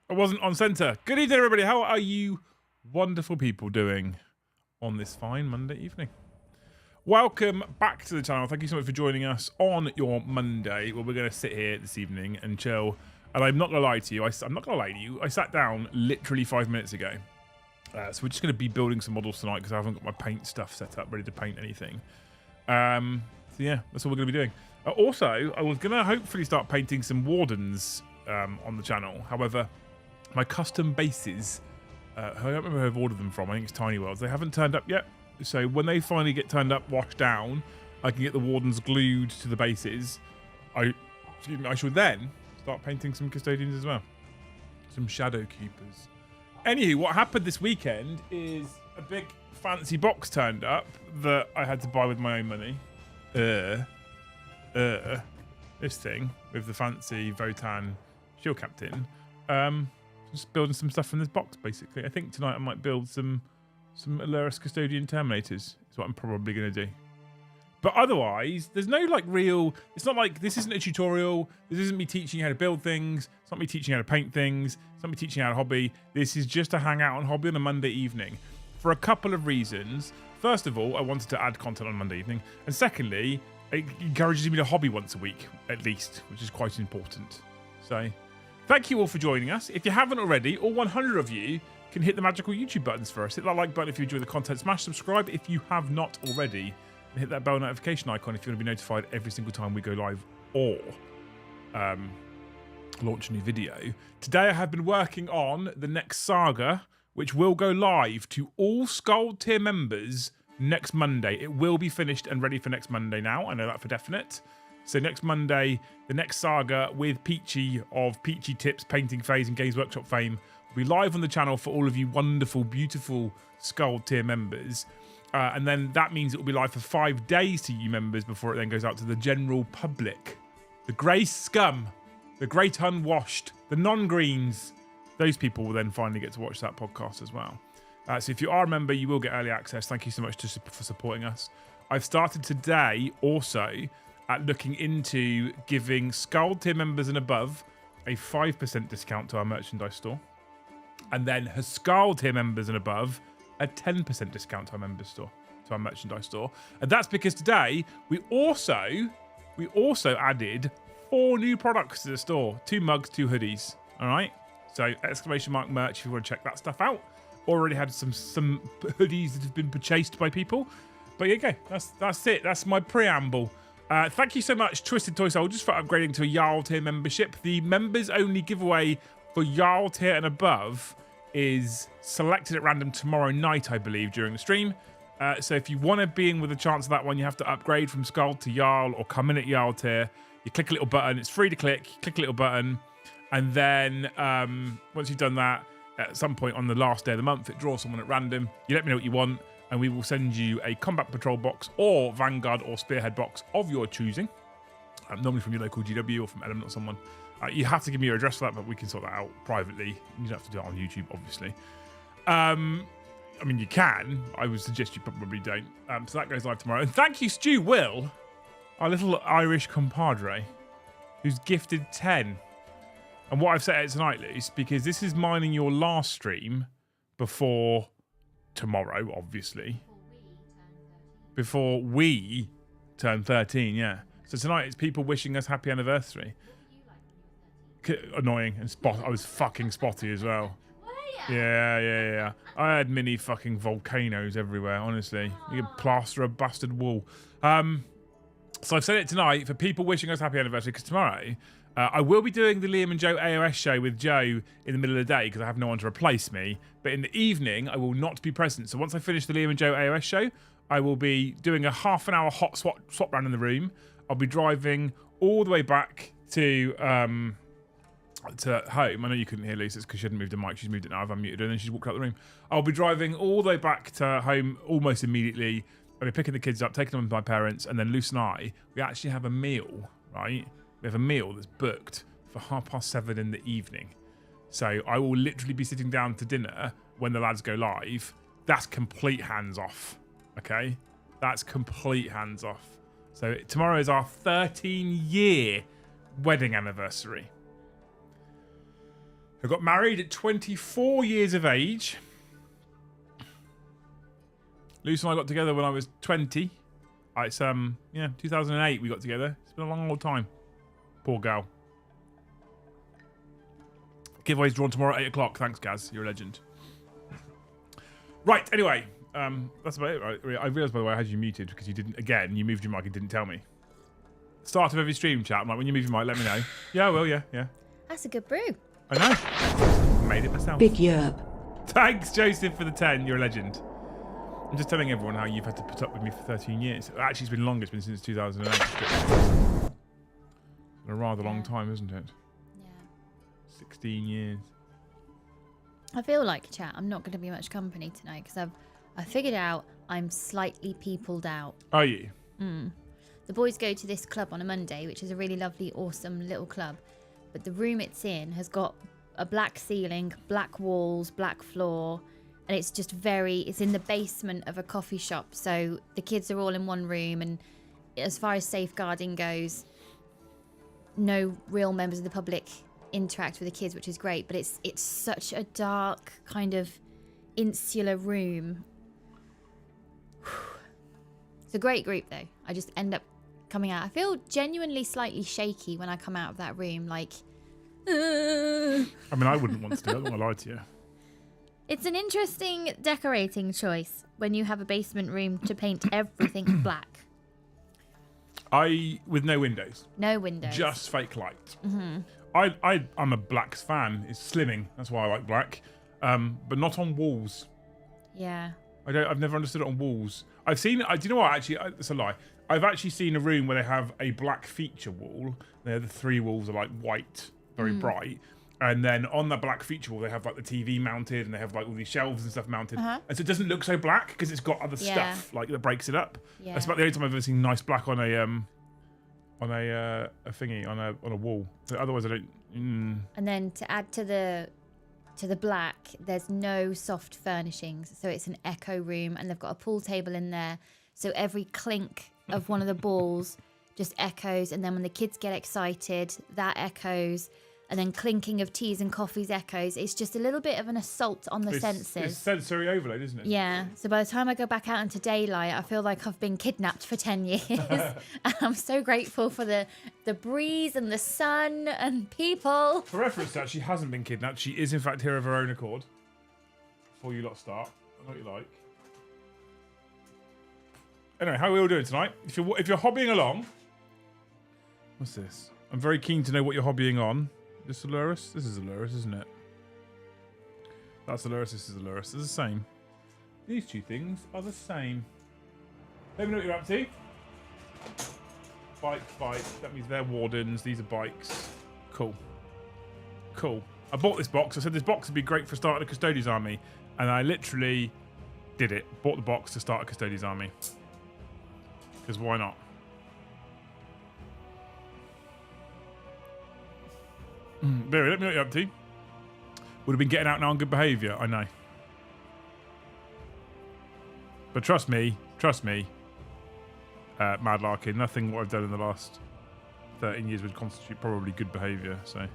I wasn't on centre. Good evening, everybody. How are you wonderful people doing on this fine Monday evening? Welcome back to the channel. Thank you so much for joining us on your Monday, where we're going to sit here this evening and chill. And I'm not going to lie to you. I'm not going to lie to you. I sat down literally 5 minutes ago. So we're just going to be building some models tonight because I haven't got my paint stuff set up, ready to paint anything. So yeah, that's all we're going to be doing. Also, I was going to hopefully start painting some wardens on the channel. However, my custom bases, I don't remember who I've ordered them from. I think it's Tiny Worlds. They haven't turned up yet. So when they finally get turned up, washed down, I can get the wardens glued to the bases. I should then start painting some custodians as well. Some shadowkeepers. Anywho, what happened this weekend is a big fancy box turned up that I had to buy with my own money. This thing with the fancy Votan shield captain. Just building some stuff from this box, basically. I think tonight I might build some Alurus Custodian Terminators. Is what I'm probably going to do. But otherwise, there's no like real... It's not like... This isn't a tutorial. This isn't me teaching you how to build things. It's not me teaching you how to paint things. It's not me teaching you how to hobby. This is just a hangout and hobby on a Monday evening. For a couple of reasons. First of all, I wanted to add content on Monday evening. And secondly, it encourages me to hobby once a week, at least, which is quite important. So... Thank you all for joining us. If you haven't already, all 100 of you can hit the magical YouTube buttons for us. Hit that like button if you enjoy the content. Smash subscribe if you have not already. And hit that bell notification icon if you want to be notified every single time we go live or launch a new video. Today I have been working on the next saga, which will go live to all Skald tier members next Monday. It will be finished and ready for next Monday now. I know that for definite. So next Monday, the next saga with Peachy of Peachy Tips, Painting Phase and Games Workshop fame will be live on the channel for all of you wonderful, beautiful Skald tier members. And then that means it will be live for 5 days to you members before it then goes out to the general public. The grey scum, the great unwashed, the non-greens. Those people will then finally get to watch that podcast as well. So if you are a member, you will get early access. Thank you so much for supporting us. I've started today also... at looking into giving Skald tier members and above a 5% discount to our merchandise store. And then Skald tier members and above a 10% discount to our members store, to our merchandise store. And that's because today we also added 4 new products to the store. 2 mugs, 2 hoodies. All right. So exclamation mark merch if you want to check that stuff out. Already had some hoodies that have been purchased by people. But yeah, okay, that's it. That's my preamble. Thank you so much, Twisted Toy Soldiers, for upgrading to a Jarl tier membership. The members only giveaway for Jarl tier and above is selected at random tomorrow night, I believe, during the stream. So if you want to be in with a chance of that one, you have to upgrade from Skald to Jarl or come in at Jarl tier. You click a little button. It's free to click. You click a little button. And then once you've done that, at some point on the last day of the month, it draws someone at random. You let me know what you want. And we will send you a combat patrol box or vanguard or spearhead box of your choosing. Normally from your local GW or from Element or someone. You have to give me your address for that, but we can sort that out privately. You don't have to do it on YouTube, obviously. I mean, you can. I would suggest you probably don't. So that goes live tomorrow. And thank you, Stu Will, our little Irish compadre, who's gifted 10. And what I've set out tonight, Luce, because this is mine in your last stream before... tomorrow, obviously. Before we turn 13, yeah. So tonight it's people wishing us happy anniversary. Annoying and I was fucking spotty as well. Yeah. I had mini fucking volcanoes everywhere, honestly. You can plaster a bastard wall. So I've said it tonight for people wishing us happy anniversary, because tomorrow I will be doing the Liam and Joe AOS show with Joe in the middle of the day because I have no one to replace me. But in the evening, I will not be present. So once I finish the Liam and Joe AOS show, I will be doing a half-an-hour hot swap round in the room. I'll be driving all the way back to home. I know you couldn't hear Lisa because she hadn't moved the mic. She's moved it now. I've unmuted her and then she's walked out the room. I'll be driving all the way back to home almost immediately. I'll be picking the kids up, taking them with my parents, and then Luce and I, we actually have a meal, right? We have a meal that's booked for 7:30 in the evening. So I will literally be sitting down to dinner when the lads go live. That's complete hands off, okay? That's complete hands off. So tomorrow is our 13-year wedding anniversary. I got married at 24 years of age. Lucy and I got together when I was 20. It's 2008 we got together. It's been a long old time. Poor gal. Giveaway's drawn tomorrow at 8 o'clock. Thanks, Gaz. You're a legend. Right, anyway. That's about it, right? I realised, by the way, I had you muted because you didn't, again, you moved your mic and didn't tell me. Start of every stream chat, I'm like, when you move your mic, let me know. Yeah, I will, yeah. That's a good brew. I know. Made it myself. Big yerp. Thanks, Joseph, for the 10. You're a legend. I'm just telling everyone how you've had to put up with me for 13 years. Actually, it's been longer. It's been since 2008. It's been a rather long time, isn't it? Yeah. 16 years. I feel like, chat, I'm not going to be much company tonight because I figured out I'm slightly peopled out. Are you? The boys go to this club on a Monday, which is a really lovely, awesome little club. But the room it's in has got a black ceiling, black walls, black floor. And it's just it's in the basement of a coffee shop. So the kids are all in one room. And as far as safeguarding goes, no real members of the public interact with the kids, which is great. But it's such a dark, kind of insular room. It's a great group, though. I just end up coming out. I feel genuinely slightly shaky when I come out of that room. Like, I mean, I wouldn't want to do that. I don't want to lie to you. It's an interesting decorating choice when you have a basement room to paint everything black. With no windows. No windows. Just fake light. I'm a blacks fan. It's slimming. That's why I like black. But not on walls. Yeah. I've never understood it on walls. I've seen. Do you know what? Actually, it's a lie. I've actually seen a room where they have a black feature wall. The 3 walls are like white, very bright. And then on the black feature wall, they have like the TV mounted, and they have like all these shelves and stuff mounted. And so it doesn't look so black because it's got other stuff like that breaks it up. Yeah. That's about the only time I've ever seen nice black on a thingy on a wall. So otherwise, I don't. And then to add to the black, there's no soft furnishings, so it's an echo room, and they've got a pool table in there, so every clink of one of the balls just echoes, and then when the kids get excited, that echoes. And then clinking of teas and coffees echoes. It's just a little bit of an assault on the senses. It's sensory overload, isn't it? Yeah. So by the time I go back out into daylight, I feel like I've been kidnapped for 10 years. And I'm so grateful for the breeze and the sun and people. For reference, that she hasn't been kidnapped. She is, in fact, here of her own accord. Before you lot start. I know what you like. Anyway, how are we all doing tonight? If you're hobbying along... What's this? I'm very keen to know what you're hobbying on. This Alurus? This is Alurus, isn't it? That's Alurus, this is Alurus. They're the same. These two things are the same. Let me know what you're up to. Bikes. That means they're wardens. These are bikes. Cool. I bought this box. I said this box would be great for starting a Custodes army. And I literally did it. Bought the box to start a Custodes army. Because why not? Barry, let me know what you're up to. Would have been getting out now on good behaviour, I know. But trust me, Mad Larkin, nothing what I've done in the last 13 years would constitute probably good behaviour, so.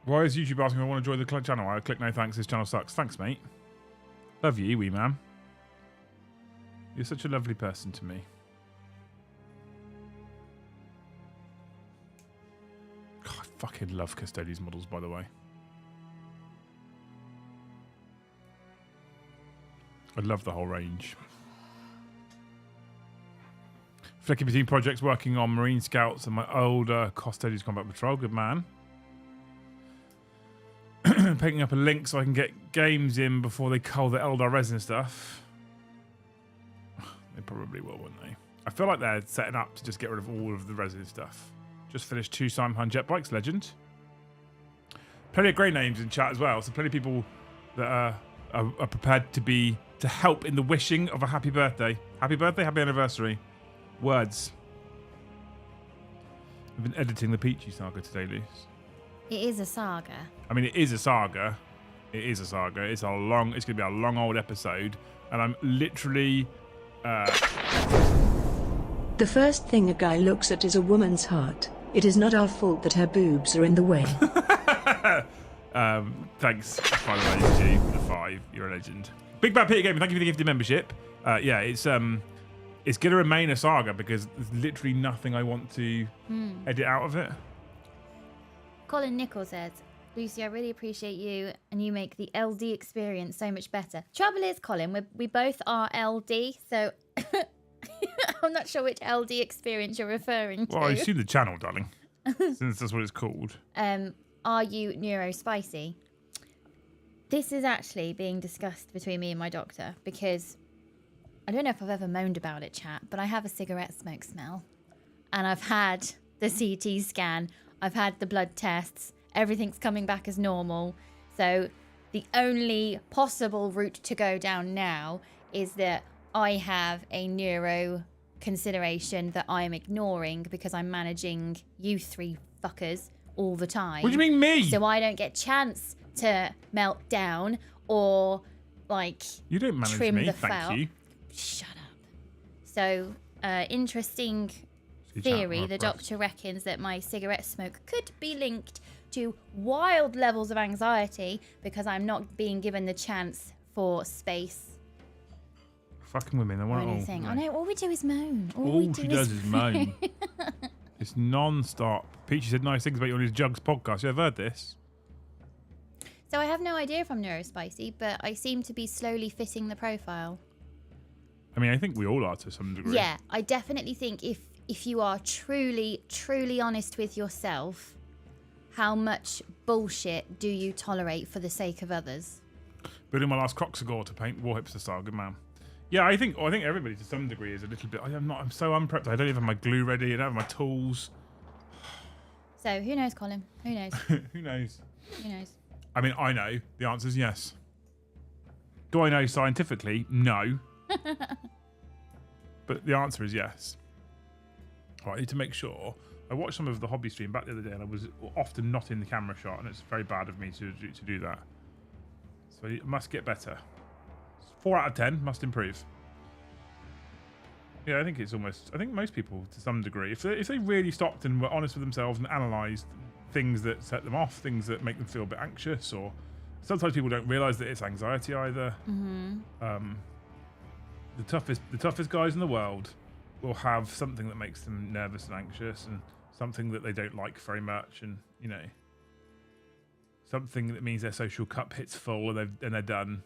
Why is YouTube asking if I want to join the channel? I click no thanks, this channel sucks. Thanks, mate. Love you, wee man. You're such a lovely person to me. God, I fucking love Custodes models, by the way. I love the whole range. Flicking between projects, working on Marine Scouts and my older Custodes Combat Patrol. Good man. Picking up a link so I can get games in before they cull the Eldar resin stuff. They probably will, won't they? I feel like they're setting up to just get rid of all of the resin stuff. Just finished 2 Simon jet bikes, legend. Plenty of grey names in chat as well, so plenty of people that are prepared to help in the wishing of a happy birthday. Happy birthday, happy anniversary. Words. I've been editing the Peachy saga today, Luce. It is a saga. I mean, it is a saga. It's going to be a long old episode, and I'm literally The first thing a guy looks at is a woman's heart. It is not our fault that her boobs are in the way. Thanks, by the way, Stu, for the 5. You're a legend. Big Bad Peter Gaming, thank you for the gifted membership. Yeah, it's going to remain a saga because there's literally nothing I want to edit out of it. Colin Nichols says, Lucy, I really appreciate you, and you make the LD experience so much better. Trouble is, Colin, we both are LD, so I'm not sure which LD experience you're referring to. Well, I assume the channel, darling, since that's what it's called. Are you neurospicy? This is actually being discussed between me and my doctor because I don't know if I've ever moaned about it, chat, but I have a cigarette smoke smell. And I've had the CT scan, I've had the blood tests, everything's coming back as normal. So the only possible route to go down now is that I have a neuro consideration that I'm ignoring because I'm managing you 3 fuckers all the time. What do you mean me? So I don't get chance to melt down or like you don't manage trim me, the thank felt. you. Shut up. So interesting theory. The doctor reckons that my cigarette smoke could be linked to wild levels of anxiety because I'm not being given the chance for space. Fucking women, they Or want anything. all. I know, all we do is moan. All she does is moan. It's non-stop. Peachy said nice things about you on his Jugs podcast. You ever heard this? So I have no idea if I'm neurospicy, but I seem to be slowly fitting the profile. I mean, I think we all are to some degree. Yeah, I definitely think if you are truly, truly honest with yourself, how much bullshit do you tolerate for the sake of others? Building my last Croxagore to paint War Hipster style. Good man. Yeah, I think everybody to some degree is a little bit. I'm so unprepped. I don't even have my glue ready. I don't have my tools. So who knows, Colin? Who knows? Who knows? Who knows? I mean, I know. The answer is yes. Do I know scientifically? No. But the answer is yes. All right, I need to make sure. I watched some of the hobby stream back the other day and I was often not in the camera shot and it's very bad of me to do that. So I must get better. 4 out of 10, must improve. Yeah, I think it's almost... I think most people, to some degree, if they really stopped and were honest with themselves and analysed things that set them off, things that make them feel a bit anxious, or sometimes people don't realise that it's anxiety either. Mm-hmm. The toughest guys in the world will have something that makes them nervous and anxious, and something that they don't like very much, and you know, something that means their social cup hits full and they're done.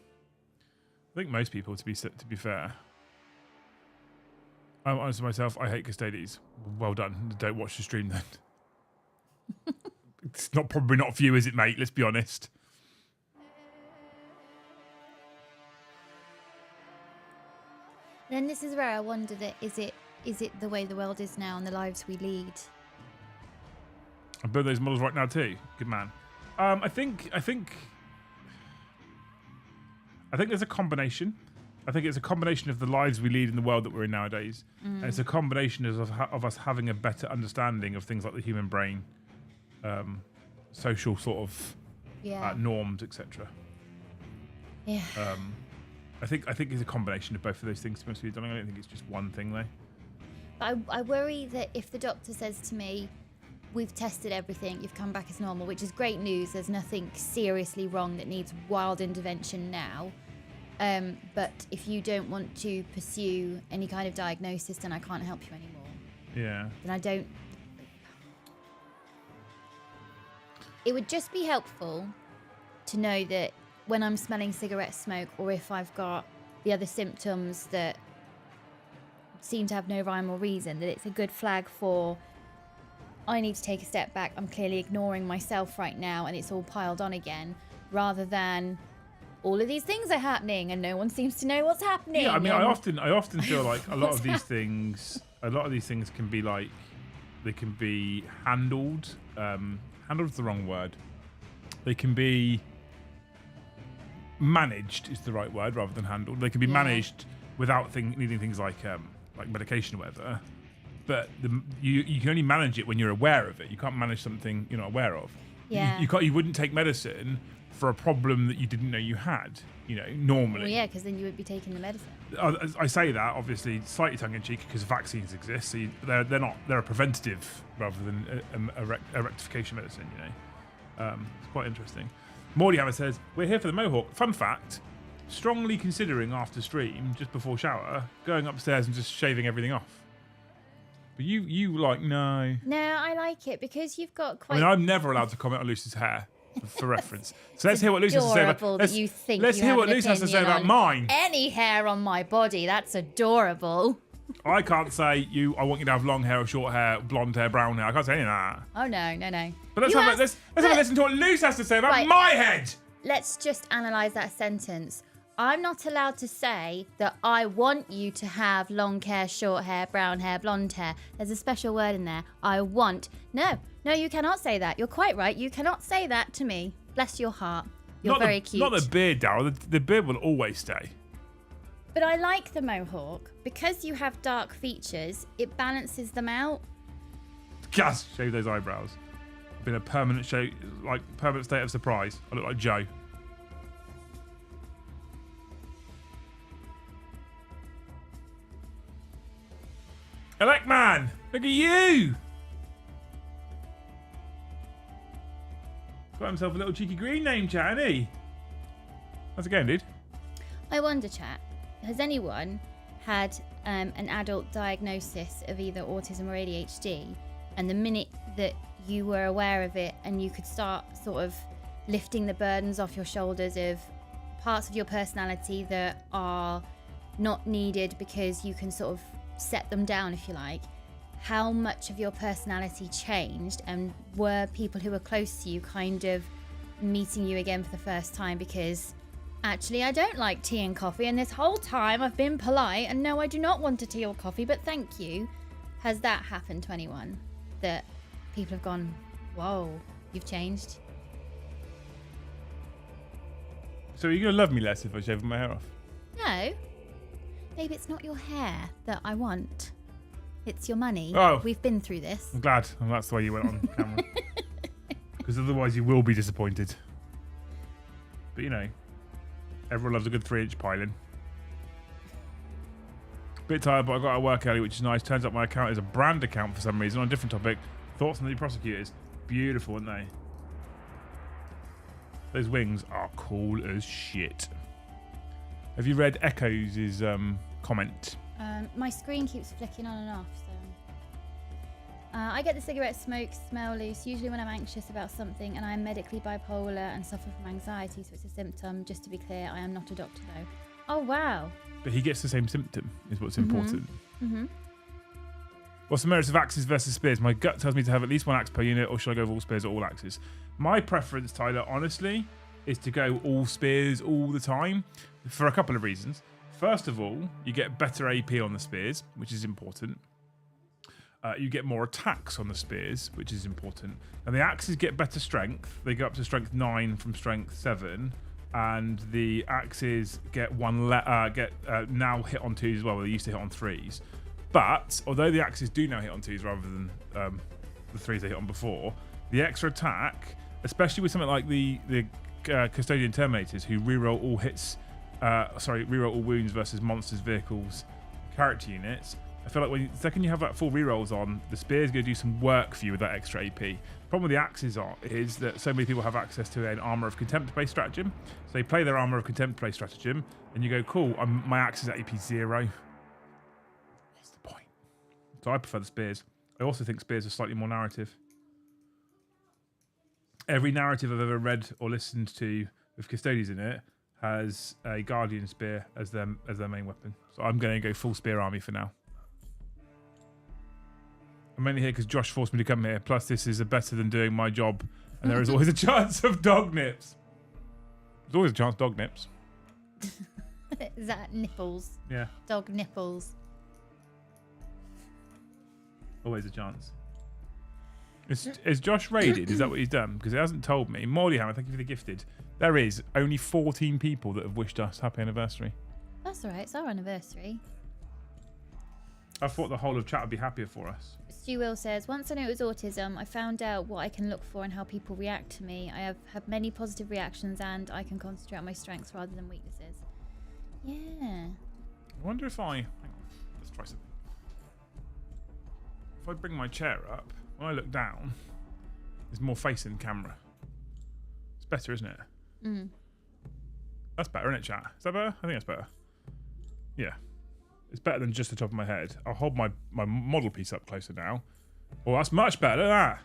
I think most people, to be fair, I'm honest with myself. I hate Custodes. Well done. Don't watch the stream then. It's probably not for you, is it, mate? Let's be honest. Then this is where I wonder that is it the way the world is now and the lives we lead? I build those models right now too. Good man. I think there's a combination. I think it's a combination of the lives we lead in the world that we're in nowadays. And it's a combination of us having a better understanding of things like the human brain, social sort of norms, etc. Yeah. I think it's a combination of both of those things. To be honest with you, I don't think it's just one thing though. But I worry that if the doctor says to me, we've tested everything, you've come back as normal, which is great news. There's nothing seriously wrong that needs wild intervention now. But if you don't want to pursue any kind of diagnosis, then I can't help you anymore. Yeah. Then I don't. It would just be helpful to know that when I'm smelling cigarette smoke, or if I've got the other symptoms that seem to have no rhyme or reason, that it's a good flag for I need to take a step back. I'm clearly ignoring myself right now and it's all piled on again, rather than all of these things are happening and no one seems to know what's happening. Yeah, I mean, I often feel like a lot of these things can be like, they can be handled. Handled is the wrong word. They can be managed is the right word rather than handled. They can be managed without needing things like medication or whatever. But you can only manage it when you're aware of it. You can't manage something you're not aware of. Yeah. You wouldn't take medicine for a problem that you didn't know you had, normally. Well, yeah, because then you would be taking the medicine. I say that obviously slightly tongue-in-cheek because vaccines exist. So they're a preventative rather than a rectification medicine. You know, it's quite interesting. Mordyhammer says we're here for the mohawk. Fun fact: strongly considering after stream, just before shower, going upstairs and just shaving everything off. But you like no. No, I like it because you've got quite. I mean, I'm never allowed to comment on Lucy's hair for reference. So let's hear what Lucy has to say about. Let's hear what Lucy has to say about mine. Any hair on my body, that's adorable. I can't say I want you to have long hair or short hair, blonde hair, brown hair. I can't say any of that. Oh no. But let's have a listen to what Lucy has to say about my head. Let's just analyse that sentence. I'm not allowed to say that I want you to have long hair, short hair, brown hair, blonde hair. There's a special word in there. I want. No, you cannot say that. You're quite right. You cannot say that to me. Bless your heart. You're very cute. Not the beard, Daryl. The beard will always stay. But I like the mohawk. Because you have dark features, it balances them out. Just shave those eyebrows. I've been a permanent state of surprise. I look like Joe. Elect man, look at you! Got himself a little cheeky green name, chat, hasn't he? How's it going, dude? I wonder, chat, has anyone had an adult diagnosis of either autism or ADHD, and the minute that you were aware of it and you could start sort of lifting the burdens off your shoulders of parts of your personality that are not needed because you can sort of set them down, if you like, how much of your personality changed, and were people who were close to you kind of meeting you again for the first time because actually I don't like tea and coffee, and this whole time I've been polite and no, I do not want a tea or coffee, but thank you. Has that happened to anyone that people have gone, whoa, you've changed? So are you going to love me less if I shave my hair off? No. Babe, it's not your hair that I want. It's your money. Oh. We've been through this. I'm glad. And that's the way you went on camera. Because otherwise you will be disappointed. But you know, everyone loves a good 3-inch piling. Bit tired, but I got to work early, which is nice. Turns out my account is a brand account for some reason. On a different topic. Thoughts on the new prosecutors? Beautiful, aren't they? Those wings are cool as shit. Have you read Echoes' comment? My screen keeps flicking on and off, so... I get the cigarette smoke smell loose, usually when I'm anxious about something, and I am medically bipolar and suffer from anxiety, so it's a symptom. Just to be clear, I am not a doctor, though. Oh, wow. But he gets the same symptom, is what's important. Mm-hmm. What's the merits of axes versus spears? My gut tells me to have at least one axe per unit, or should I go with all spears or all axes? My preference, Tyler, honestly, is to go all spears all the time for a couple of reasons. First of all, you get better AP on the spears, which is important. You get more attacks on the spears, which is important. And the axes get better strength. They go up to strength 9 from strength 7. And the axes get now hit on 2s as well. They used to hit on 3s. But although the axes do now hit on 2s rather than the 3s they hit on before, the extra attack, especially with something like the Custodian Terminators, who reroll all reroll all wounds versus monsters, vehicles, character units. I feel like the second you have that full rerolls on, the spear's going to do some work for you with that extra AP. The problem with the axes is that so many people have access to an Armour of Contempt-based stratagem. So they play their Armour of Contempt-based stratagem, and you go, cool, my axe is at AP 0. What's the point? So I prefer the spears. I also think spears are slightly more narrative. Every narrative I've ever read or listened to with Custodes in it has a Guardian spear as their main weapon. So I'm going to go full spear army for now. I'm only here because Josh forced me to come here. Plus, this is better than doing my job, and there is always a chance of dog nips. There's always a chance of dog nips. Is that nipples? Yeah. Dog nipples. Always a chance. Is Josh raided? Is that what he's done? Because it hasn't told me. Morleyhammer, thank you for the gifted. There is only 14 people that have wished us happy anniversary. That's all right. It's our anniversary. I thought the whole of chat would be happier for us. Stu Will says, once I knew it was autism, I found out what I can look for and how people react to me. I have had many positive reactions and I can concentrate on my strengths rather than weaknesses. Yeah. I wonder if I... Hang on. Let's try something. If I bring my chair up, when I look down, there's more facing camera. It's better, isn't it? Mm. That's better, isn't it, chat? Is that better? I think that's better. Yeah. It's better than just the top of my head. I'll hold my model piece up closer now. Oh, that's much better. Look at that.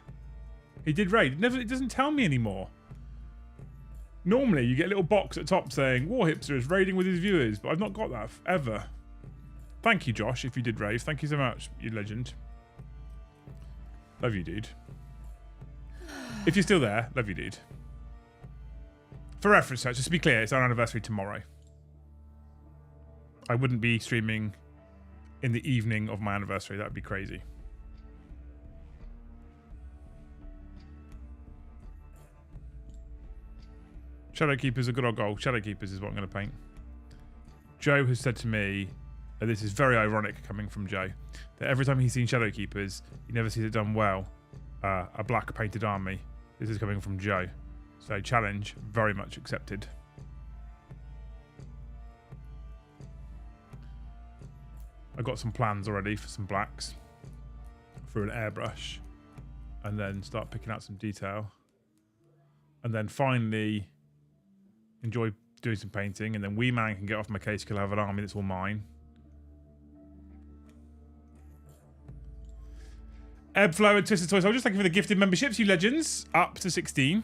He did raid. It doesn't tell me anymore. Normally, you get a little box at the top saying, War Hipster is raiding with his viewers, but I've not got that ever. Thank you, Josh, if you did raid. Thank you so much, you legend. Love you, dude. If you're still there, love you, dude. For reference, just to be clear, it's our anniversary tomorrow. I wouldn't be streaming in the evening of my anniversary. That would be crazy. Shadowkeepers, a good old goal. Shadowkeepers is what I'm going to paint. Joe has said to me, and this is very ironic coming from Joe, that every time he's seen Shadowkeepers, he never sees it done well. A black painted army. This is coming from Joe. So challenge, very much accepted. I got some plans already for some blacks for an airbrush, and then start picking out some detail, and then finally enjoy doing some painting, and then Wee Man can get off my case because I'll have an army that's all mine. Ebflow and Twisted Toy Soldiers, thank you for the gifted memberships, you legends. Up to 16.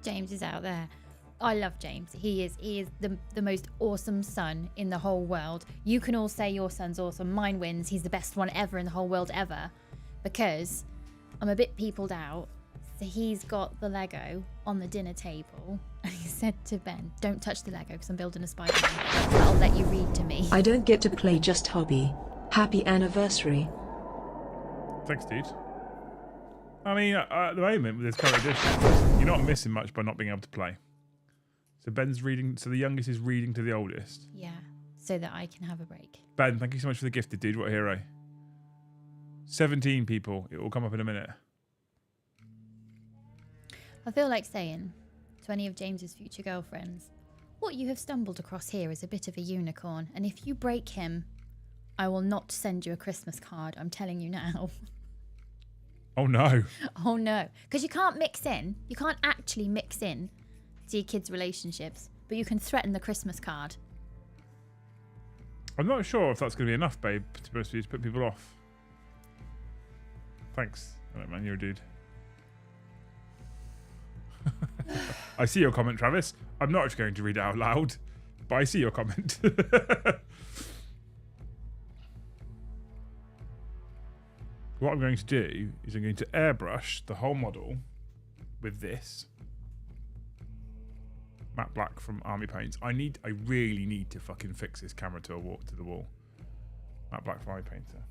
James is out there. I love James. He is the most awesome son in the whole world. You can all say your son's awesome. Mine wins. He's the best one ever in the whole world ever. Because I'm a bit peopled out. So he's got the Lego on the dinner table. And he said to Ben, don't touch the Lego because I'm building a Spider-Man. I'll let you read to me. I don't get to play just hobby. Happy anniversary. Thanks, dude. I mean, at the moment, with this current edition, you're not missing much by not being able to play. So Ben's reading, so the youngest is reading to the oldest. Yeah, so that I can have a break. Ben, thank you so much for the gifted, dude. What a hero. 17 people. It will come up in a minute. I feel like saying to any of James's future girlfriends, what you have stumbled across here is a bit of a unicorn, and if you break him, I will not send you a Christmas card. I'm telling you now. Oh no. Oh no. Because you can't mix in. You can't actually mix in to your kids' relationships, but you can threaten the Christmas card. I'm not sure if that's going to be enough, babe, to put people off. Thanks. All right, man, you're a dude. I see your comment, Travis. I'm not actually going to read it out loud, but I see your comment. What I'm going to do is I'm going to airbrush the whole model with this matte black from Army Paints. I really need to fucking fix this camera to the wall. Matte black from Army Painter.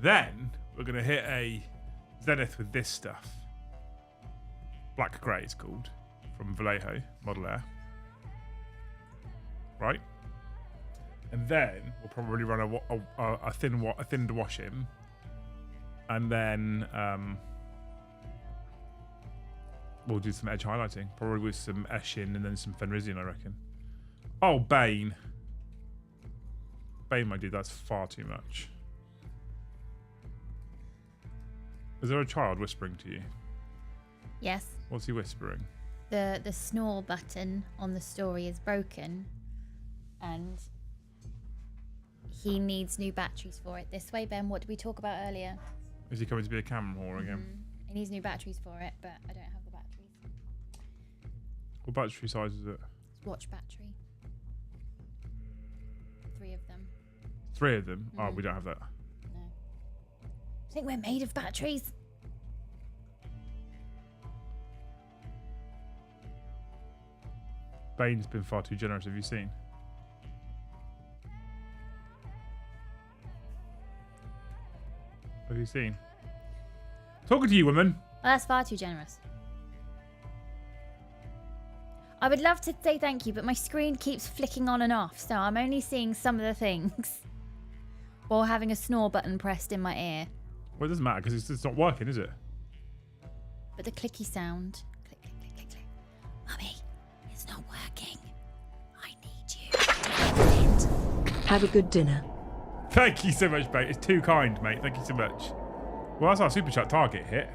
Then we're going to hit a zenith with this stuff. Black Grey it's called, from Vallejo Model Air. Right? And then we'll probably run a thin wash in. And then we'll do some edge highlighting. Probably with some Eshin and then some Fenrisian, I reckon. Oh, Bane. Bane, my dude, that's far too much. Is there a child whispering to you? Yes. What's he whispering? The snore button on the story is broken, and he needs new batteries for it. This way, Ben, what did we talk about earlier? Is he coming to be a camera whore again? He needs new batteries for it, but I don't have the batteries. What battery size is it? It's watch battery. 3 of them. 3 of them? Oh, we don't have that. No. I think we're made of batteries. Bane's been far too generous. Have you seen? Have you seen? Talking to you, woman. Well, that's far too generous. I would love to say thank you, but my screen keeps flicking on and off, so I'm only seeing some of the things while having a snore button pressed in my ear. Well, it doesn't matter because it's not working, is it? But the clicky sound. Click, click, click, click, click. Mummy, it's not working. Have a good dinner. Thank you so much, mate. It's too kind, mate. Thank you so much. Well, that's our super chat target hit.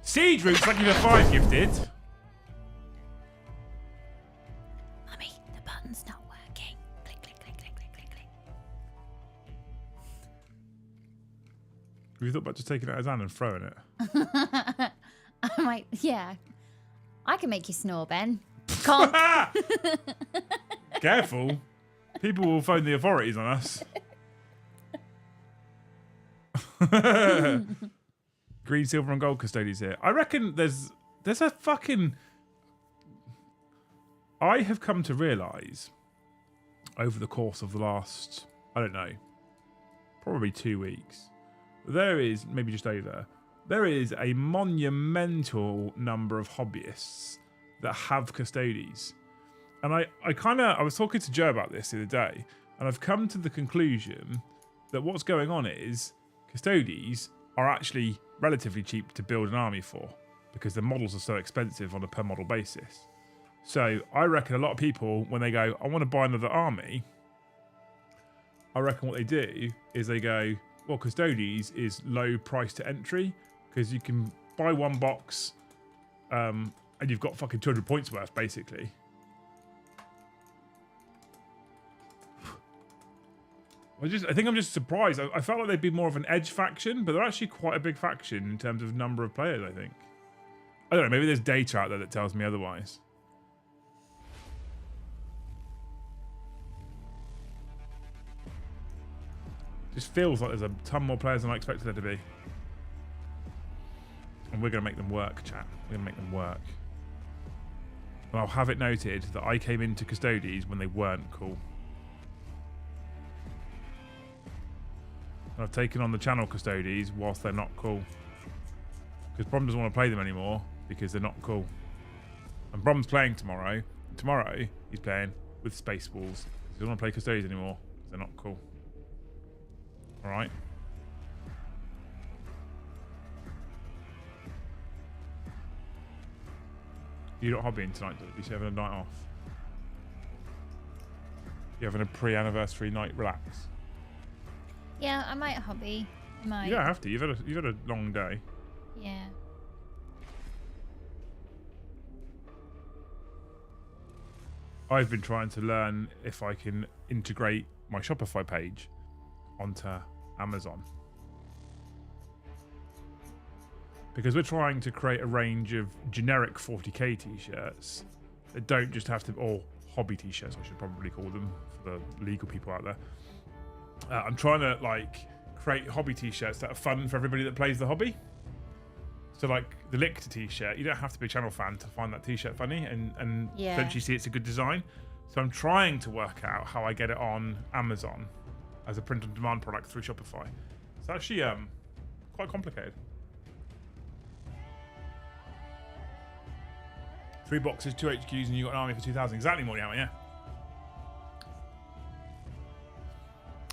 Siege Roots, thank you for 5 gifted. Mummy, the button's not working. Click, click, click, click, click, click, click. Have you thought about just taking it out of his hand and throwing it? I'm like, yeah. I can make you snore, Ben. Can't. Careful. People will phone the authorities on us. Green, silver, and gold custodians here. I reckon there's a fucking... I have come to realise over the course of the last, I don't know, probably 2 weeks, there is, maybe just over, there is a monumental number of hobbyists that have custodies. And I was talking to Joe about this the other day, and I've come to the conclusion that what's going on is custodies are actually relatively cheap to build an army for because the models are so expensive on a per model basis. So I reckon a lot of people, when they go, I want to buy another army, I reckon what they do is they go, well, Custodes is low price to entry because you can buy one box and you've got fucking 200 points worth, basically. I think I'm just surprised. I felt like they'd be more of an edge faction, but they're actually quite a big faction in terms of number of players, I think. I don't know, maybe there's data out there that tells me otherwise. Just feels like there's a ton more players than I expected there to be. And we're going to make them work, chat. We're going to make them work. And I'll have it noted that I came into Custodes when they weren't cool. And I've taken on the channel Custodes whilst they're not cool. Because Brom doesn't want to play them anymore because they're not cool. And Brom's playing tomorrow. Tomorrow, he's playing with Space Wolves. He doesn't want to play Custodes anymore because they're not cool. Alright. You're not hobbying tonight, at least you're having a night off. You're having a pre-anniversary night relax. Yeah, I might hobby. I might. You don't have to. You've had a long day. Yeah. I've been trying to learn if I can integrate my Shopify page onto Amazon. Because we're trying to create a range of generic 40k t-shirts that don't just have to, or hobby t-shirts I should probably call them for the legal people out there. I'm trying to create hobby t-shirts that are fun for everybody that plays the hobby. So like the Lictor t-shirt, you don't have to be a channel fan to find that t-shirt funny and eventually see it's a good design. So I'm trying to work out how I get it on Amazon as a print-on-demand product through Shopify. It's actually quite complicated. 3 boxes, 2 HQs, and you got an army for 2,000. Exactly, more yeah.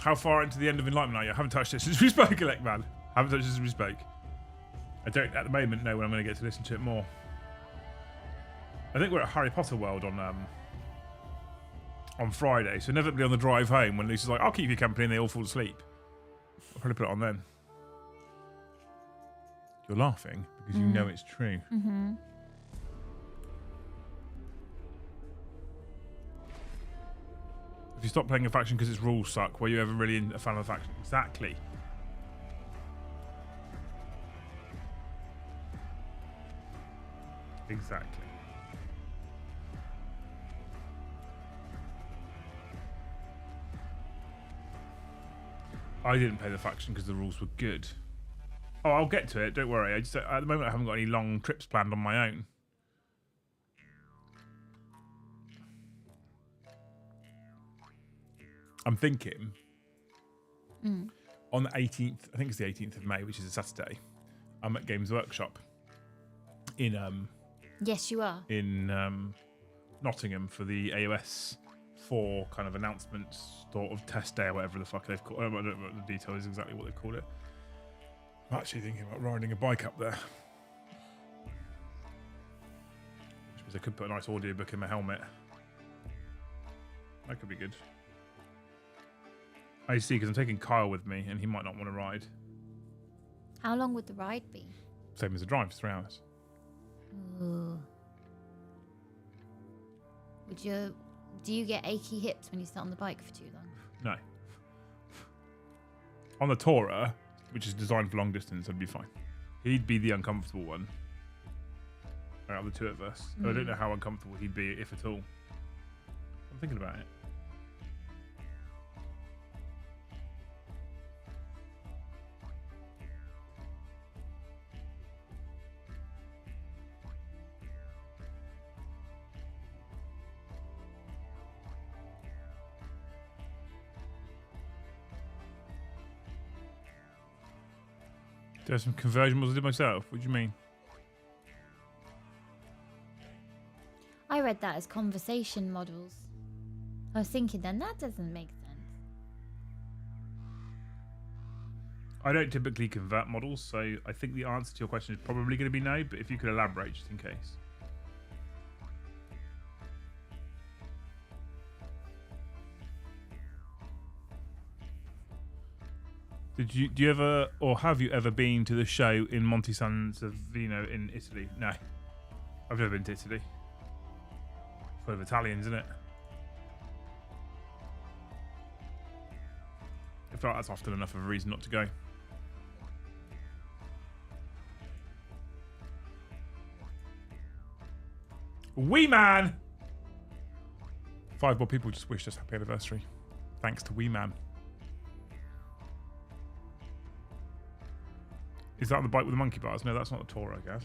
How far into the end of Enlightenment are you? I haven't touched it since we spoke, Elect Man. Haven't touched it since we spoke. I don't, at the moment, know when I'm going to get to listen to it more. I think we're at Harry Potter World on Friday, so inevitably on the drive home, when Lucy's like, I'll keep you company, and they all fall asleep. I'll probably put it on then. You're laughing because you know it's true. Mm-hmm. If you stop playing a faction because its rules suck, were you ever really a fan of the faction? Exactly. Exactly. I didn't play the faction because the rules were good. Oh, I'll get to it. Don't worry. At the moment, I haven't got any long trips planned on my own. I'm thinking on the 18th, I think it's the 18th of May, which is a Saturday, I'm at Games Workshop in Yes, you are. in Nottingham for the AOS 4 kind of announcements, sort of test day or whatever the fuck they've called. I don't know what the detail is exactly what they've called it. I'm actually thinking about riding a bike up there. Which means I could put a nice audiobook in my helmet. That could be good. I see, because I'm taking Kyle with me, and he might not want to ride. How long would the ride be? Same as the drive, 3 hours. Ooh. Do you get achy hips when you sit on the bike for too long? No. On the Tourer, which is designed for long distance, I'd be fine. He'd be the uncomfortable one. Out of the two of us. I don't know how uncomfortable he'd be, if at all. I'm thinking about it. There's some conversion models I did myself. What do you mean? I read that as conversation models. I was thinking then that doesn't make sense. I don't typically convert models, so I think the answer to your question is probably going to be no, but if you could elaborate just in case. Do you ever, or have you ever been to the show in Monte San Savino in Italy? No. I've never been to Italy. Full of Italians, isn't it? I feel like that's often enough of a reason not to go. Wee Man! 5 more people just wished us happy anniversary. Thanks to Wee Man. Is that the bike with the monkey bars? No, that's not a Tourer, I guess.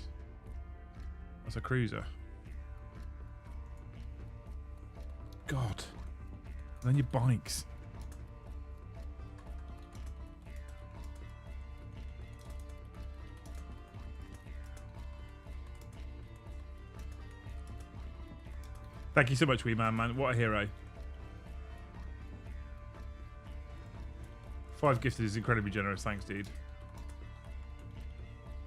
That's a cruiser. God. And then your bikes. Thank you so much, Wee Man. What a hero. 5 gifted is incredibly generous. Thanks, dude.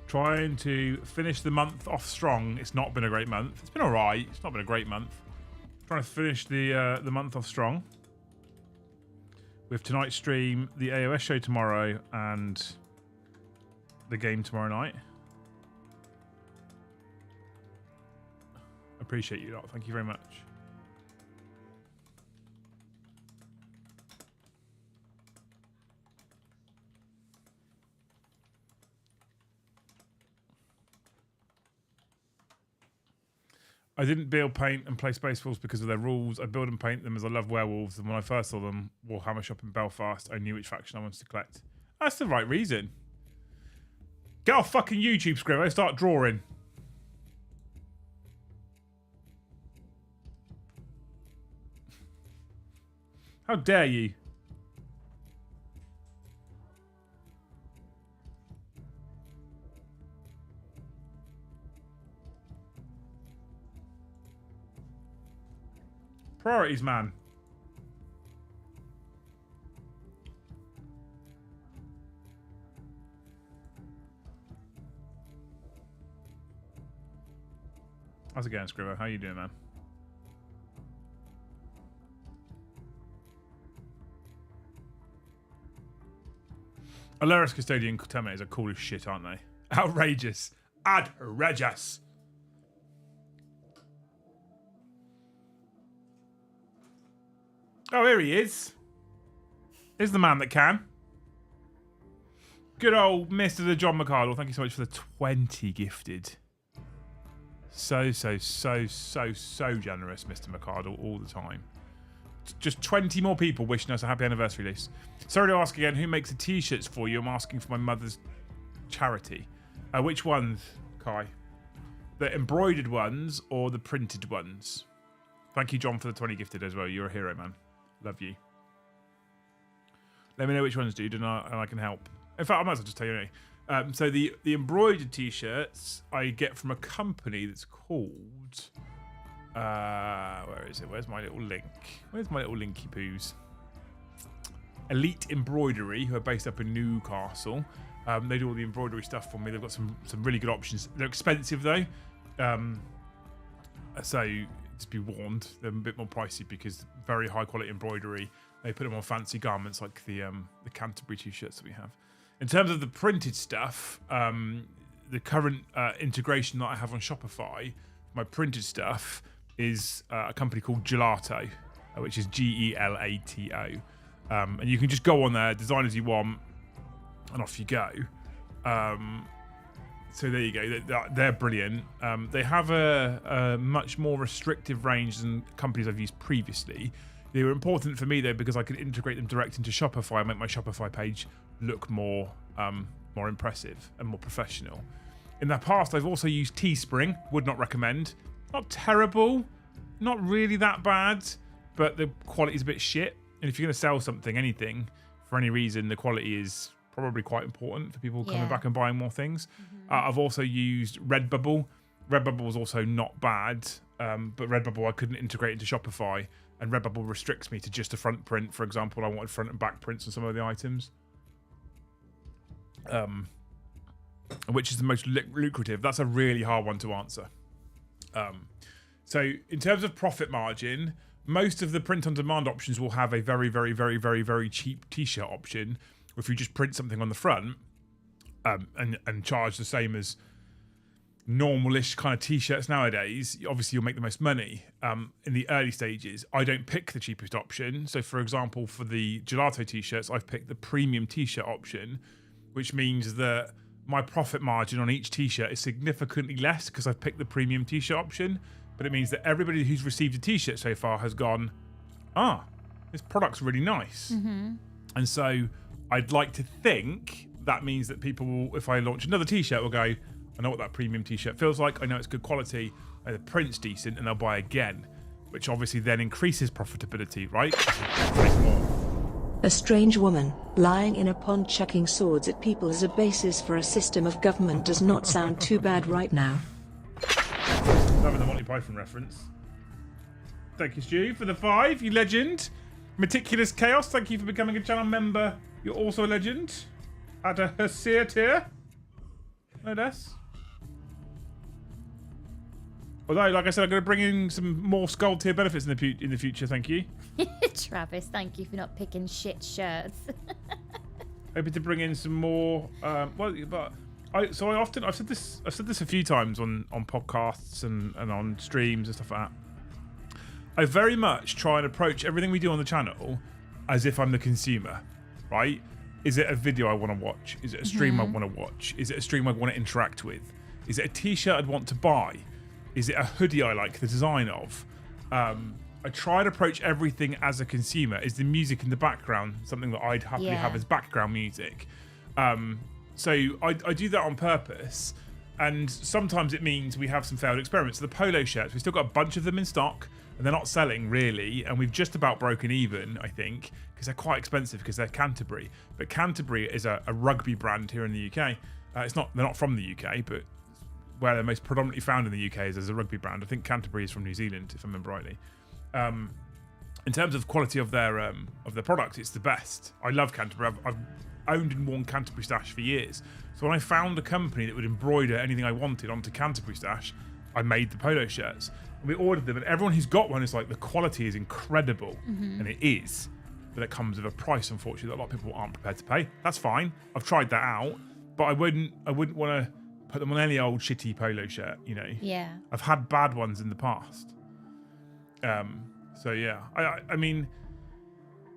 Trying to finish the month off strong. It's not been a great month. It's been all right. It's not been a great month. Trying to finish the month off strong. With tonight's stream, the AOS show tomorrow, and the game tomorrow night. Appreciate you lot. Thank you very much. I didn't build, paint, and play Space Wolves because of their rules. I build and paint them as I love werewolves, and when I first saw them, Warhammer shop in Belfast, I knew which faction I wanted to collect. That's the right reason. Get off fucking YouTube, Scrivo. Start drawing. How dare you? Priorities, man. How's it going, Scrivo? How you doing, man? Alaris Custodian Terminators are cool as shit, aren't they? Outrageous. Outrageous. Oh, here he is. Here's the man that can. Good old Mr. The John McArdle. Thank you so much for the 20 gifted. So generous, Mr. McArdle, all the time. Just 20 more people wishing us a happy anniversary, Lise. Sorry to ask again, who makes the t-shirts for you? I'm asking for my mother's charity. Which ones, Kai? The embroidered ones or the printed ones? Thank you, John, for the 20 gifted as well. You're a hero, man. Love you. Let me know which ones, dude, and I can help. In fact, I might as well just tell you anyway. So the embroidered t-shirts I get from a company that's called... where is it? Where's my little link? Where's my little linky poos? Elite Embroidery, who are based up in Newcastle. They do all the embroidery stuff for me. They've got some really good options. They're expensive though, so just be warned. They're a bit more pricey because very high quality embroidery They put them on fancy garments like the Canterbury t-shirts that we have. In terms of the printed stuff, the current integration that I have on Shopify, my printed stuff is a company called Gelato, which is Gelato. And you can just go on there, design as you want, and off you go. So there you go. They're brilliant. They have a much more restrictive range than companies I've used previously. They were important for me though because I could integrate them direct into Shopify and make my Shopify page look more impressive and more professional. In the past, I've also used Teespring. Would not recommend. Not terrible, not really that bad, but the quality is a bit shit. And if you're going to sell something, anything, for any reason, the quality is probably quite important for people coming back and buying more things. I've also used Redbubble. Redbubble was also not bad, but Redbubble I couldn't integrate into Shopify, and Redbubble restricts me to just a front print. For example, I wanted front and back prints on some of the items, which is the most lucrative. That's a really hard one to answer. So in terms of profit margin, most of the print-on-demand options will have a very, very, very, very, very cheap t-shirt option. If you just print something on the front and charge the same as normal-ish kind of t-shirts nowadays, obviously you'll make the most money. In the early stages, I don't pick the cheapest option. So for example, for the Gelato t-shirts, I've picked the premium t-shirt option, which means that my profit margin on each t-shirt is significantly less because I've picked the premium t-shirt option. But it means that everybody who's received a t-shirt so far has gone, this product's really nice. And so I'd like to think that means that people will, if I launch another t-shirt, will go, I know what that premium t-shirt feels like. I know it's good quality. The print's decent, and they'll buy again, which obviously then increases profitability, right? More. A strange woman lying in a pond chucking swords at people as a basis for a system of government does not sound too bad right now. Loving the Monty Python reference. Thank you, Stu, for the 5. You legend. Meticulous Chaos, thank you for becoming a channel member. You're also a legend. At a Hesea tier. No less. Although, like I said, I'm going to bring in some more Skull tier benefits in the future. Thank you. Travis, thank you for not picking shit shirts. Hoping to bring in some more. I've said this a few times on podcasts and on streams and stuff like that. I very much try and approach everything we do on the channel as if I'm the consumer, right? Is it a video I want to watch? Is it a stream I want to watch? Is it a stream I want to interact with? Is it a t-shirt I'd want to buy? Is it a hoodie I like the design of? I try to approach everything as a consumer. Is the music in the background something that I'd happily have as background music? So I do that on purpose, and sometimes it means we have some failed experiments. The polo shirts, we've still got a bunch of them in stock, and they're not selling really, and we've just about broken even, I think, because they're quite expensive because they're Canterbury. But Canterbury is a rugby brand here in the UK. They're not from the UK, but where they're most predominantly found in the UK is as a rugby brand. I think Canterbury is from New Zealand, if I remember rightly. In terms of quality of their product, it's the best. I love Canterbury. I've owned and worn Canterbury Stash for years. So when I found a company that would embroider anything I wanted onto Canterbury Stash, I made the polo shirts. And we ordered them, and everyone who's got one is like, the quality is incredible. And it is. But it comes with a price, unfortunately, that a lot of people aren't prepared to pay. That's fine. I've tried that out. But I wouldn't want to put them on any old shitty polo shirt, you know? Yeah. I've had bad ones in the past. So yeah, I mean,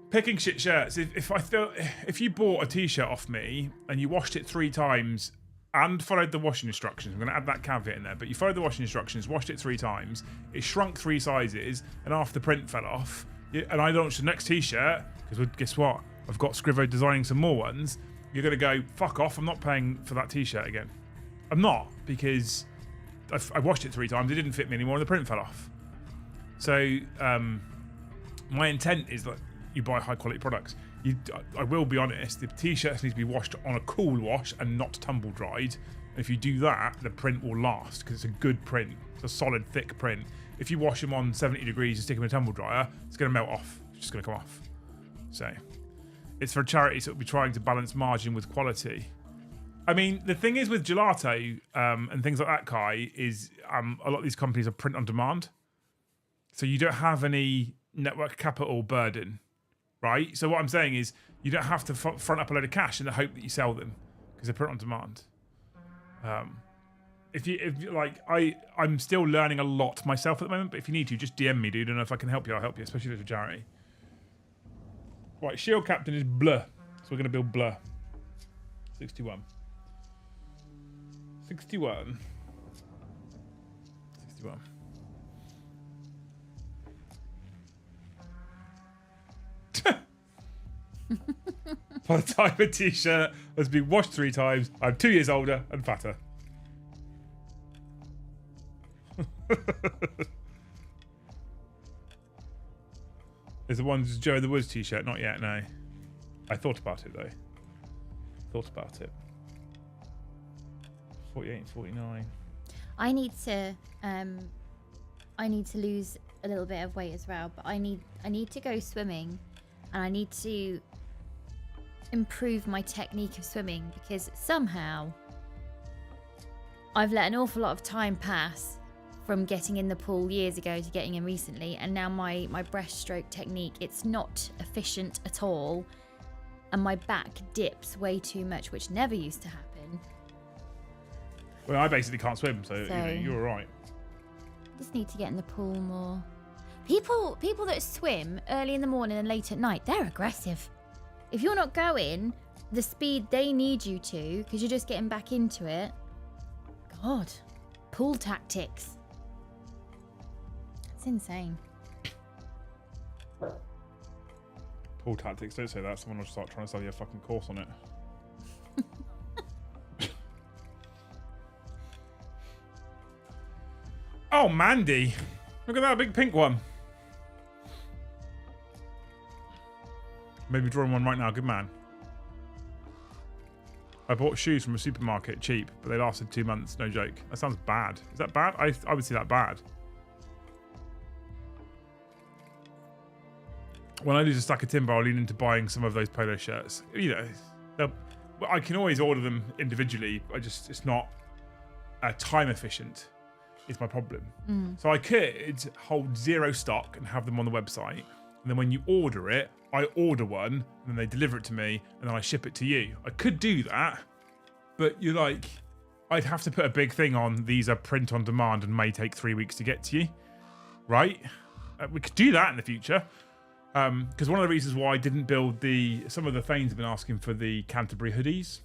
picking shit shirts. If you bought a t-shirt off me and you washed it 3 times and followed the washing instructions, I'm going to add that caveat in there. But you followed the washing instructions, washed it 3 times, it shrunk 3 sizes, and half the print fell off. And I launched the next t-shirt because guess what? I've got Scrivo designing some more ones. You're going to go, fuck off. I'm not paying for that t-shirt again. I'm not, because I washed it 3 times. It didn't fit me anymore, and the print fell off. So my intent is that you buy high quality products. I will be honest, the t-shirts need to be washed on a cool wash and not tumble dried. And if you do that, the print will last because it's a good print. It's a solid, thick print. If you wash them on 70 degrees and stick them in a tumble dryer, it's going to melt off. It's just going to come off. So it's for a charity, so it'll be trying to balance margin with quality. I mean, the thing is with Gelato and things like that, Kai, is a lot of these companies are print on demand. So you don't have any network capital burden. right? So what I'm saying is you don't have to front up a load of cash in the hope that you sell them because they're put on demand. If I'm still learning a lot myself at the moment, but if you need to, just DM me, dude, and if I can help you, I'll help you, especially if it's a charity. Right, Shield Captain is Blur, so we're going to build Blur. 61. 61. 61. By the time a t-shirt has been washed 3 times, I'm 2 years older and fatter. Is the one Joe in the Woods t-shirt? Not yet, no. I thought about it though. Thought about it. 48, 49. I need to lose a little bit of weight as well, but I need to go swimming, and I need to improve my technique of swimming because somehow I've let an awful lot of time pass from getting in the pool years ago to getting in recently, and now my breaststroke technique, it's not efficient at all, and my back dips way too much, which never used to happen. Well, I basically can't swim, so you're all right. Just need to get in the pool more. People that swim early in the morning and late at night, they're aggressive. If you're not going the speed they need you to because you're just getting back into it, God, pool tactics. It's insane. Pool tactics, don't say that. Someone will start trying to sell you a fucking course on it. Oh, Mandy. Look at that big pink one. Maybe drawing one right now. Good man. I bought shoes from a supermarket cheap, but they lasted 2 months. No joke. That sounds bad. Is that bad? I would see that bad. When I lose a stack of timber, I'll lean into buying some of those polo shirts. You know, I can always order them individually. It's not time efficient. Is my problem. So I could hold 0 stock and have them on the website, and then when you order it, I order one, and then they deliver it to me, and then I ship it to you. I could do that, but you're like, I'd have to put a big thing on. These are print on demand and may take 3 weeks to get to you, right? We could do that in the future. Because one of the reasons why I didn't build some of the Thanes have been asking for the Canterbury hoodies.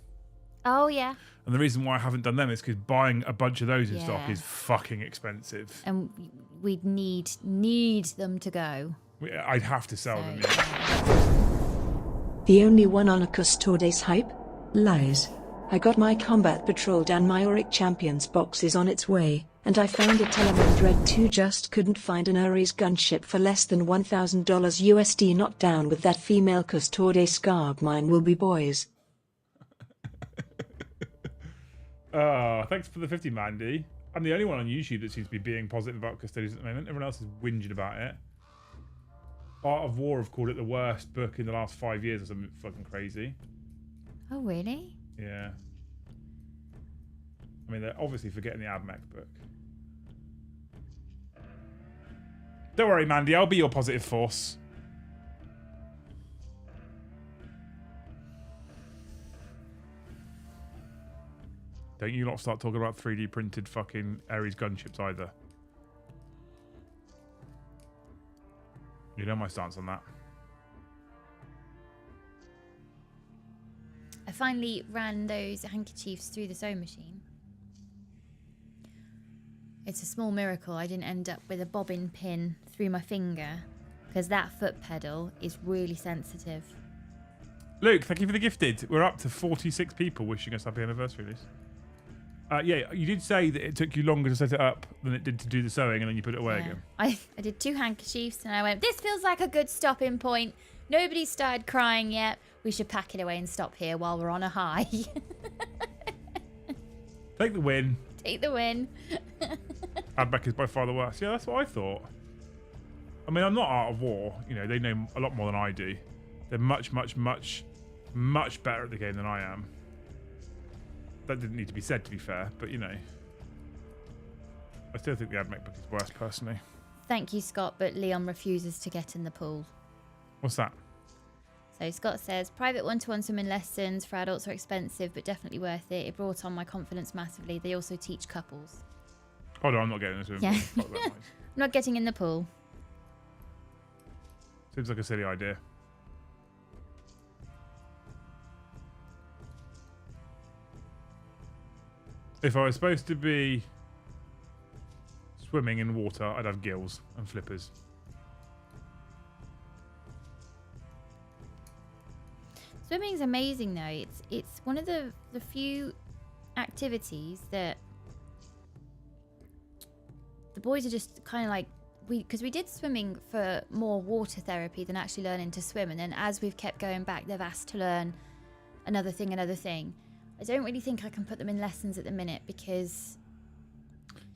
Oh, yeah. And the reason why I haven't done them is because buying a bunch of those in stock is fucking expensive. And we'd need them to go. I'd have to sell them. The only one on a Custodes hype? Lies. I got my Combat Patrol Dan Myoric Champions box is on its way, and I found a Telemann Dread 2, just couldn't find an Ares gunship for less than $1,000 USD. Not down with that female Custodes scarb, mine will be boys. Thanks for the 50, Mandy. I'm the only one on YouTube that seems to be being positive about Custodes at the moment. Everyone else is whinging about it. Art of War have called it the worst book in the last 5 years or something fucking crazy. Oh, really? Yeah. I mean, they're obviously forgetting the Abmech book. Don't worry, Mandy. I'll be your positive force. Don't you lot start talking about 3D printed fucking Ares gunships either. You know my stance on that. I finally ran those handkerchiefs through the sewing machine. It's a small miracle I didn't end up with a bobbin pin through my finger, because that foot pedal is really sensitive. Luke, thank you for the gifted. We're up to 46 people wishing us happy anniversary, Liz. Yeah, you did say that it took you longer to set it up than it did to do the sewing, and then you put it away again. I did 2 handkerchiefs, and I went, this feels like a good stopping point. Nobody's started crying yet. We should pack it away and stop here while we're on a high. Take the win. Take the win. Adback is by far the worst. Yeah, that's what I thought. I mean, I'm not Art of War. You know, they know a lot more than I do. They're much, much, much, much better at the game than I am. That didn't need to be said, to be fair, but you know. I still think the Admech book is worse, personally. Thank you, Scott, but Leon refuses to get in the pool. What's that? So Scott says, private one-to-one swimming lessons for adults are expensive, but definitely worth it. It brought on my confidence massively. They also teach couples. Oh no, I'm not getting this. Yeah. Fuck that noise. I'm not getting in the pool. Seems like a silly idea. If I was supposed to be swimming in water, I'd have gills and flippers. Swimming's amazing though. It's one of the few activities that the boys are just kind of like, because we did swimming for more water therapy than actually learning to swim, and then as we've kept going back, they've asked to learn another thing. I don't really think I can put them in lessons at the minute because...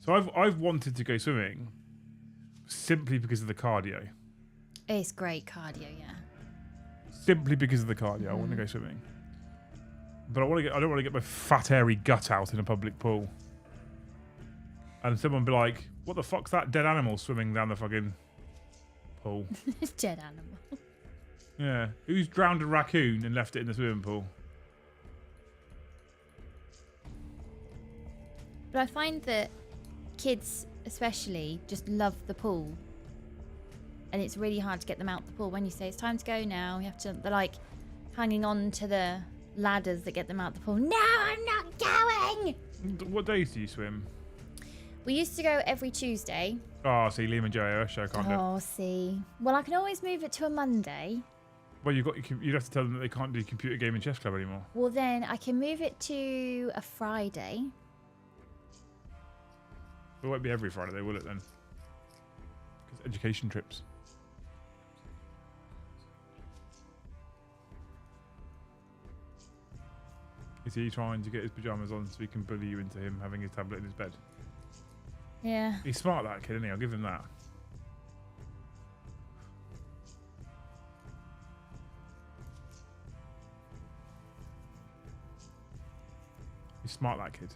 So I've wanted to go swimming simply because of the cardio. It's great cardio, yeah. Simply because of the cardio, I want to go swimming. But I don't want to get my fat hairy gut out in a public pool. And someone be like, "What the fuck's that dead animal swimming down the fucking pool?" Dead animal. Yeah, who's drowned a raccoon and left it in the swimming pool? But I find that kids especially just love the pool. And it's really hard to get them out the pool. When you say it's time to go now, you have to, they're like hanging on to the ladders that get them out the pool. No, I'm not going! What days do you swim? We used to go every Tuesday. Oh, see, Liam and Joe, I can't do it. Oh, see. Well, I can always move it to a Monday. Well, you'd have to tell them that they can't do computer game and chess club anymore. Well, then I can move it to a Friday. It won't be every Friday, though, will it then? Because education trips. Is he trying to get his pajamas on so he can bully you into him having his tablet in his bed? Yeah. He's smart, that kid, isn't he? I'll give him that. He's smart, that kid.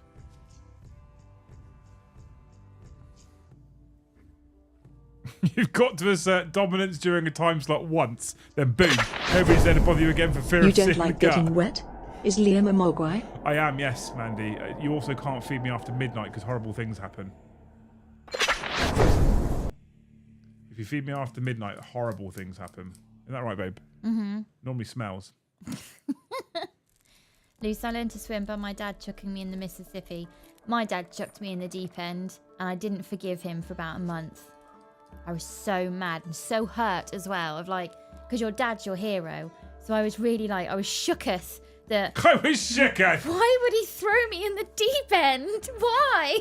You've got to assert dominance during a time slot once, then boom, nobody's there to bother you again for fear You of don't seeing like the gut. getting wet? Is Liam a mogwai? I am, yes, Mandy. You also can't feed me after midnight because horrible things happen. If you feed me after midnight, horrible things happen. Isn't that right, babe? Mm-hmm. Normally smells. Luce, I learned to swim by my dad chucking me in the Mississippi. My dad chucked me in the deep end, and I didn't forgive him for about a month. I was so mad and so hurt as well, of like, because your dad's your hero. So I was really like, I was shooketh that... I was shooketh! Why would he throw me in the deep end? Why?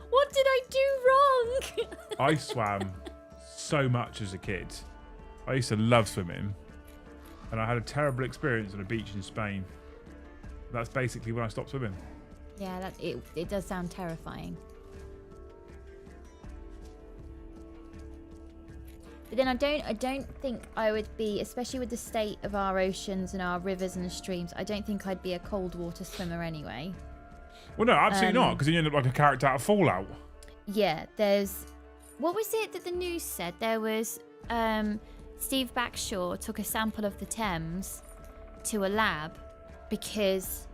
What did I do wrong? I swam so much as a kid. I used to love swimming, and I had a terrible experience on a beach in Spain. That's basically when I stopped swimming. Yeah, it does sound terrifying. But then I don't think I would be, especially with the state of our oceans and our rivers and streams, I don't think I'd be a cold water swimmer anyway. Well, no, absolutely not, because then you end up like a character out of Fallout. Yeah, what was it that the news said? There was Steve Backshaw took a sample of the Thames to a lab because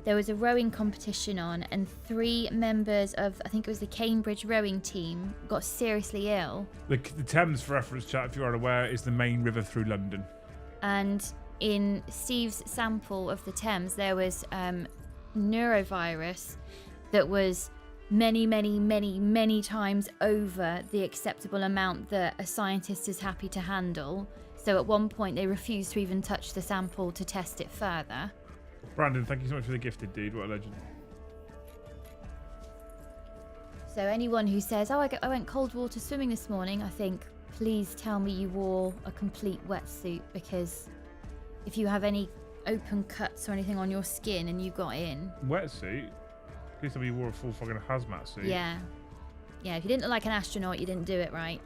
there was a rowing competition on, and 3 members of, I think it was the Cambridge rowing team, got seriously ill. The Thames, for reference, chat, if you are aware, is the main river through London. And in Steve's sample of the Thames, there was neurovirus that was many, many, many, many times over the acceptable amount that a scientist is happy to handle. So at one point, they refused to even touch the sample to test it further. Brandon, thank you so much for the gifted, dude. What a legend. So anyone who says, oh, I went cold water swimming this morning, I think, please tell me you wore a complete wetsuit, because if you have any open cuts or anything on your skin and you got in... Wetsuit? Please tell me you wore a full fucking hazmat suit. Yeah. Yeah, if you didn't look like an astronaut, you didn't do it right.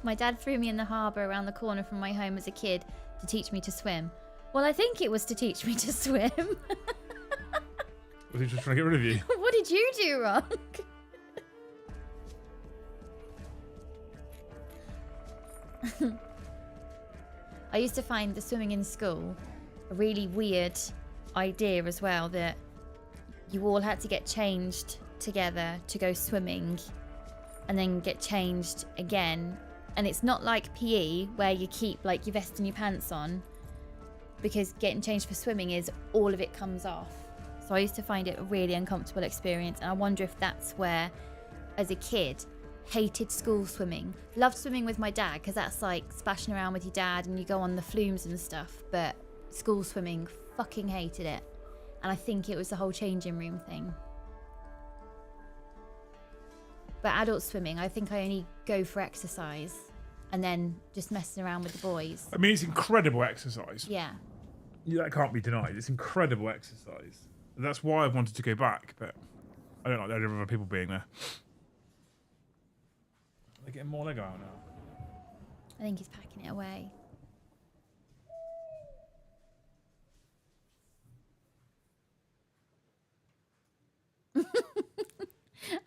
My dad threw me in the harbour around the corner from my home as a kid to teach me to swim. Well, I think it was to teach me to swim. Was he just trying to get rid of you? What did you do wrong? I used to find the swimming in school a really weird idea as well, that you all had to get changed together to go swimming and then get changed again. And it's not like PE where you keep like your vest and your pants on, because getting changed for swimming is all of it comes off. So I used to find it a really uncomfortable experience, and I wonder if that's where, as a kid, hated school swimming. Loved swimming with my dad because that's like splashing around with your dad and you go on the flumes and stuff, but school swimming, fucking hated it. And I think it was the whole changing room thing. But adult swimming, I think I only go for exercise and then just messing around with the boys. I mean, it's incredible exercise. Yeah. That can't be denied. It's incredible exercise. That's why I wanted to go back, but I don't like the idea of other people being there. They're getting more Lego out now. I think he's packing it away.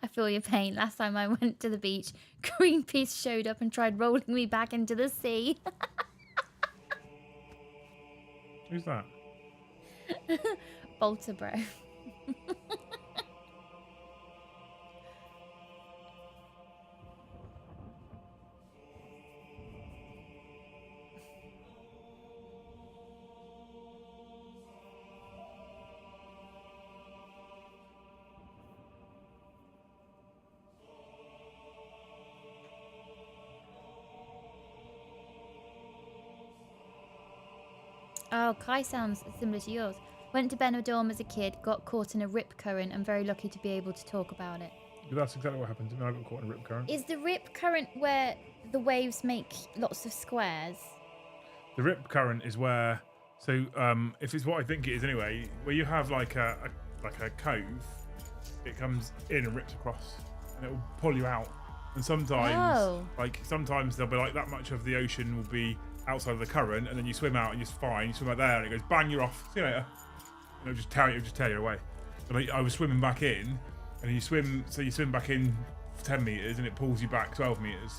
I feel your pain. Last time I went to the beach, Greenpeace showed up and tried rolling me back into the sea. Who's that? Bolter, bro. Oh, Kai sounds similar to yours. Went to Benidorm as a kid, got caught in a rip current. I'm very lucky to be able to talk about it. But that's exactly what happened to me. I got caught in a rip current. Is the rip current where the waves make lots of squares? The rip current is where, so if it's what I think it is anyway, where you have like a cove, it comes in and rips across, and it will pull you out. And sometimes, sometimes there'll be like that much of the ocean will be outside of the current, and then you swim out and you're fine. You swim out there and it goes bang, you're off. See you later. And it'll just tear you away. And I was swimming back in, and you swim back in 10 meters and it pulls you back 12 meters.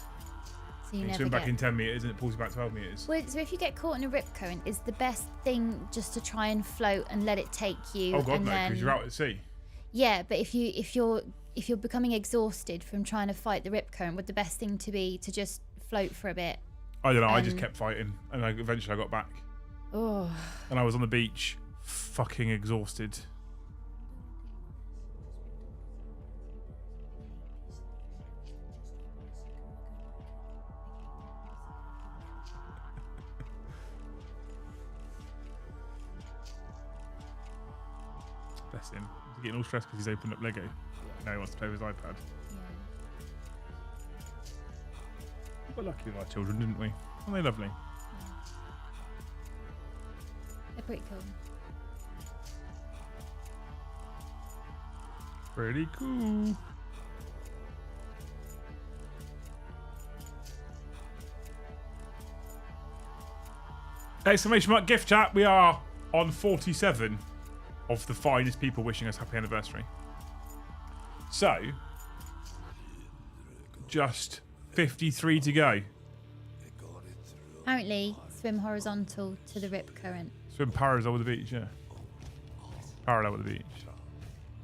So you swim back in 10 meters and it pulls you back 12 meters. Well, so if you get caught in a rip current, is the best thing just to try and float and let it take you? Oh god, and no, then... because you're out at sea. Yeah, but if you're becoming exhausted from trying to fight the rip current, would the best thing to be to just float for a bit? I don't know. I just kept fighting, and eventually I got back. Oh. And I was on the beach, fucking exhausted. Bless him. He's getting all stressed because he's opened up Lego. Now he wants to play with his iPad. We got lucky with our children, didn't we? Aren't they lovely? Yeah. They're pretty cool. Pretty cool. Exclamation mark gift chat. We are on 47 of the finest people wishing us happy anniversary. So, just 53 to go. Apparently, swim horizontal to the rip current. Swim parallel with the beach, yeah. Parallel with the beach.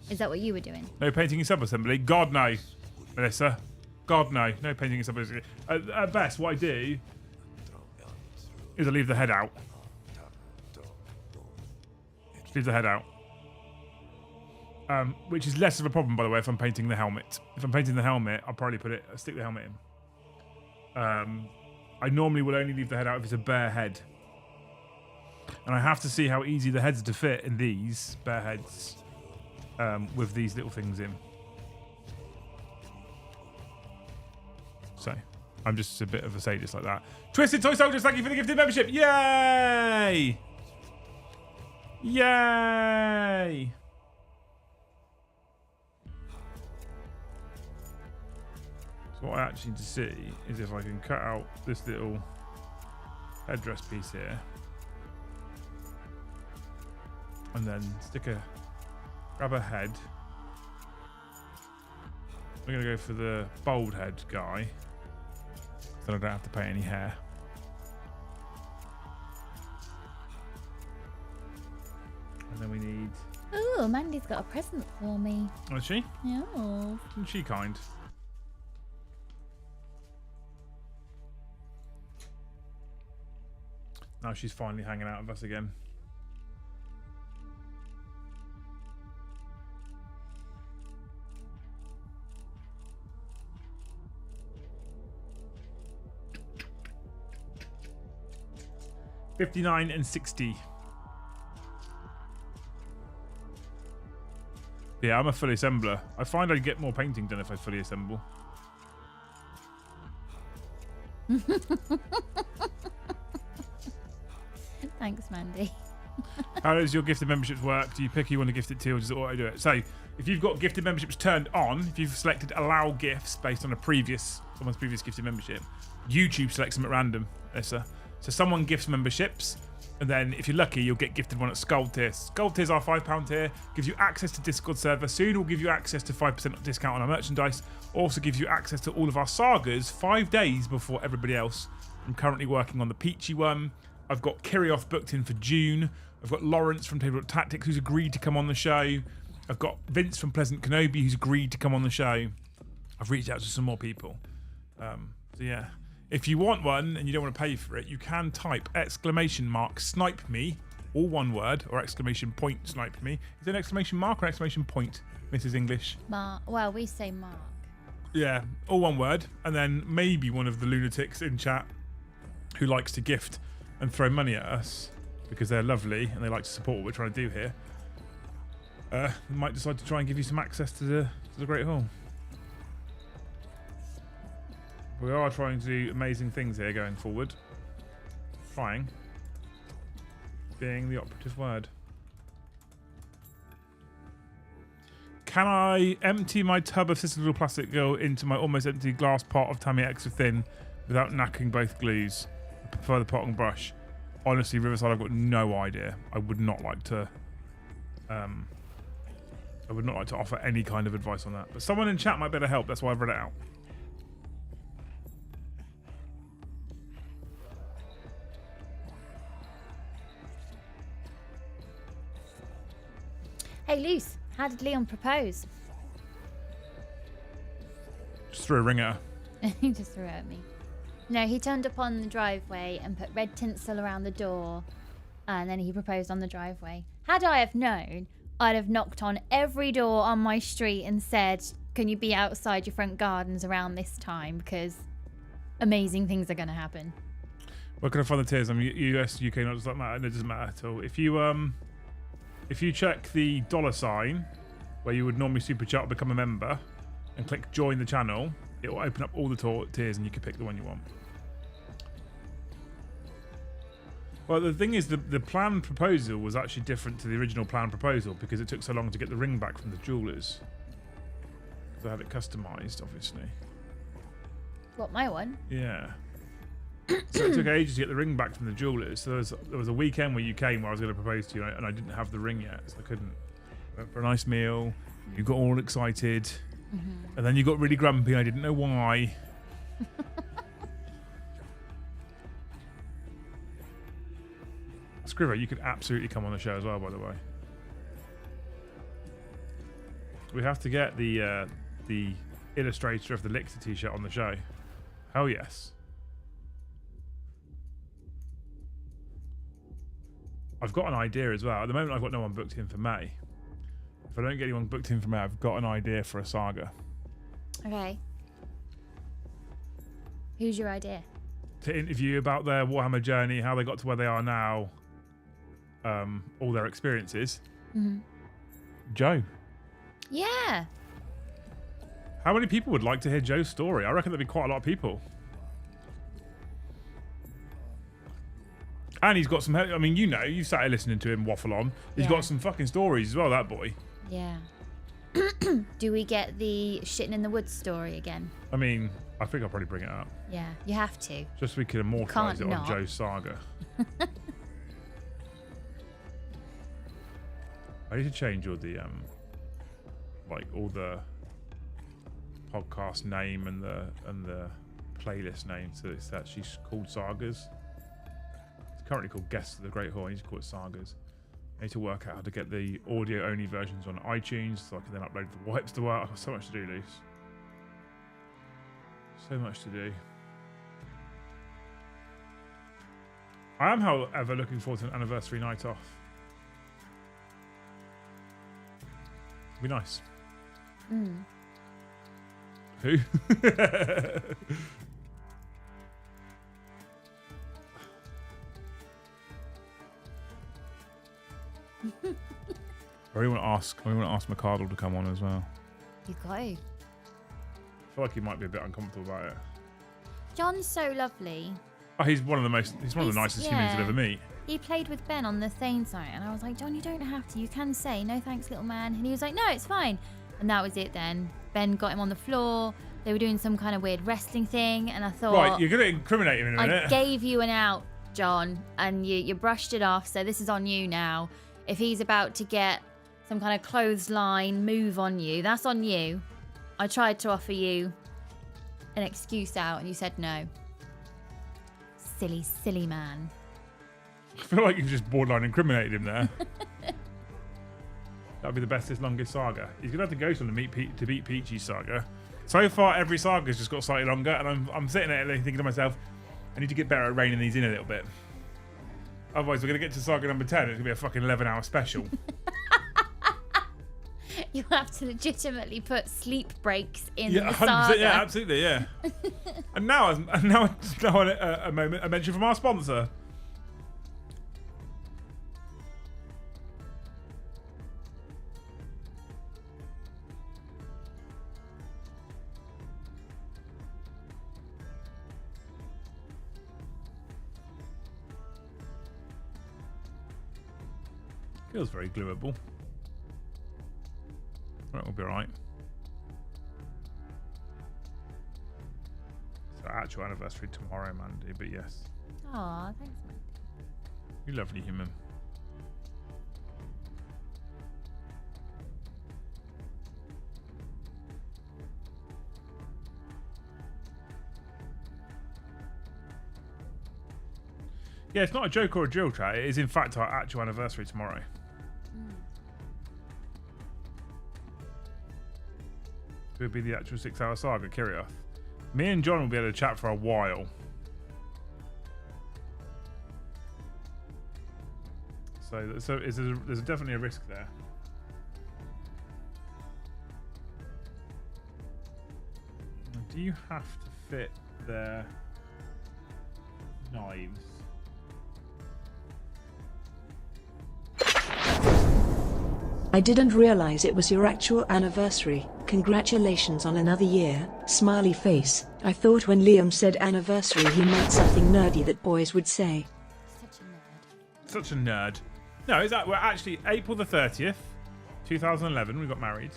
Is that what you were doing? No painting in sub-assembly. God, no, Melissa. God, no. No painting in sub-assembly. At best, what I do is I leave the head out. Just leave the head out. Which is less of a problem, by the way, if I'm painting the helmet. If I'm painting the helmet, I'll probably stick the helmet in. I normally will only leave the head out if it's a bare head. And I have to see how easy the heads are to fit in these bare heads with these little things in. So, I'm just a bit of a sadist like that. Twisted Toy Soldiers, thank you for the gifted membership. Yay! Yay! So what I actually need to see is if I can cut out this little headdress piece here. And then grab a head. We're going to go for the bald head guy. Then I don't have to pay any hair. And then we need... Oh, Mandy's got a present for me. Oh, is she? Yeah. Isn't she kind? Now she's finally hanging out with us again. $59 and $60. Yeah, I'm a fully assembler. I find I get more painting done if I fully assemble. Thanks, Mandy. How does your gifted memberships work? Do you pick who you want to gift it to, or does it auto do it? So, if you've got gifted memberships turned on, if you've selected allow gifts based on someone's previous gifted membership, YouTube selects them at random, Issa. So someone gifts memberships, and then if you're lucky, you'll get gifted one at Skull Tier. Skull Tiers are £5 tier, gives you access to Discord server. Soon will give you access to 5% discount on our merchandise. Also gives you access to all of our sagas 5 days before everybody else. I'm currently working on the Peachy one. I've got Kirioth booked in for June. I've got Lawrence from Tabletop Tactics who's agreed to come on the show. I've got Vince from Pleasant Kenobi who's agreed to come on the show. I've reached out to some more people. So yeah. If you want one and you don't want to pay for it, you can type !snipe me, all one word, or !! Snipe me. Is it an exclamation mark or exclamation point, Mrs. English? Mark. Well, we say Mark. Yeah, all one word. And then maybe one of the lunatics in chat who likes to gift and throw money at us because they're lovely and they like to support what we're trying to do here, might decide to try and give you some access to the Great Hall. We are trying to do amazing things here going forward. Trying. Being the operative word. Can I empty my tub of cylindrical plastic go into my almost empty glass pot of Tammy Extra Thin without knacking both glues? I prefer the pot and brush. Honestly, Riverside, I've got no idea. I would not like to offer any kind of advice on that. But someone in chat might be able to help. That's why I've read it out. Hey, Luce, how did Leon propose? Just threw a ring at her. He just threw it at me. No, he turned up on the driveway and put red tinsel around the door, and then he proposed on the driveway. Had I have known, I'd have knocked on every door on my street and said, can you be outside your front gardens around this time, because amazing things are going to happen. Where can I find the tiers? I'm US, UK, not does that matter? It doesn't matter at all. If you check the $sign where you would normally super chat or become a member and click join the channel, it will open up all the tiers and you can pick the one you want. Well, the thing is, the planned proposal was actually different to the original planned proposal because it took so long to get the ring back from the jewelers. Because I had it customized, obviously. What, my one? Yeah. So it took ages to get the ring back from the jewelers. So there was a weekend where you came where I was going to propose to you and I didn't have the ring yet, so I couldn't. Went for a nice meal. You got all excited. Mm-hmm. And then you got really grumpy. I didn't know why. Scriver, you could absolutely come on the show as well, by the way. We have to get the illustrator of the Lictor t-shirt on the show. Hell yes. I've got an idea as well. At the moment, I've got no one booked in for May. If I don't get anyone booked in for May, I've got an idea for a saga. Okay. Who's your idea? To interview about their Warhammer journey, how they got to where they are now, all their experiences. Mm-hmm. Joe. Yeah. How many people would like to hear Joe's story? I reckon there'd be quite a lot of people. And he's got some, I mean, you know, you sat here listening to him waffle on. He's got some fucking stories as well, that boy. Yeah. Do we get the shitting in the woods story again? I mean, I think I'll probably bring it up. Yeah, you have to. Just so we can immortalise it on not. Joe's saga. I need to change all the like all the podcast name and the playlist name so it's actually called Sagas. It's currently called Guests of the Great Hall. I need to call it Sagas. I need to work out how to get the audio only versions on iTunes so I can then upload the wipes to work. I've got so much to do, Luce. So much to do. I am, however, looking forward to an anniversary night off. It'll be nice. Mm. Who? I really want to ask McCardle to come on as well. You go. I feel like he might be a bit uncomfortable about it. John's so lovely. Oh, he's one of the nicest humans you'll ever meet. He played with Ben on the Thane site, and I was like, John, you don't have to. You can say, no thanks, little man. And he was like, no, it's fine. And that was it then. Ben got him on the floor. They were doing some kind of weird wrestling thing, and I thought... Right, you're going to incriminate him in a minute. I gave you an out, John, and you brushed it off, so this is on you now. If he's about to get some kind of clothesline move on you, that's on you. I tried to offer you an excuse out, and you said no. Silly, silly man. I feel like you've just borderline incriminated him there. That'd be the bestest, longest saga. He's going to have to go to beat Peachy's saga. So far, every saga's just got slightly longer, and I'm sitting there thinking to myself, I need to get better at reining these in a little bit. Otherwise, we're going to get to saga number 10. It's going to be a fucking 11-hour special. You have to legitimately put sleep breaks in Yeah, the saga. yeah, absolutely, yeah. and now a mention from our sponsor. Feels very glueable. That will be alright. It's our actual anniversary tomorrow, Mandy, but yes. Aw, thanks, Mandy. You lovely human. Yeah, it's not a joke or a drill chat. It is, in fact, our actual anniversary tomorrow. It would be the actual 6-hour saga, Kirioth. Me and John will be able to chat for a while. So there's definitely a risk there. Do you have to fit their knives? I didn't realize it was your actual anniversary. Congratulations on another year, smiley face. I thought when Liam said anniversary he meant something nerdy that boys would say. Such a nerd. Such a nerd. No, is that we're actually April the 30th, 2011. We got married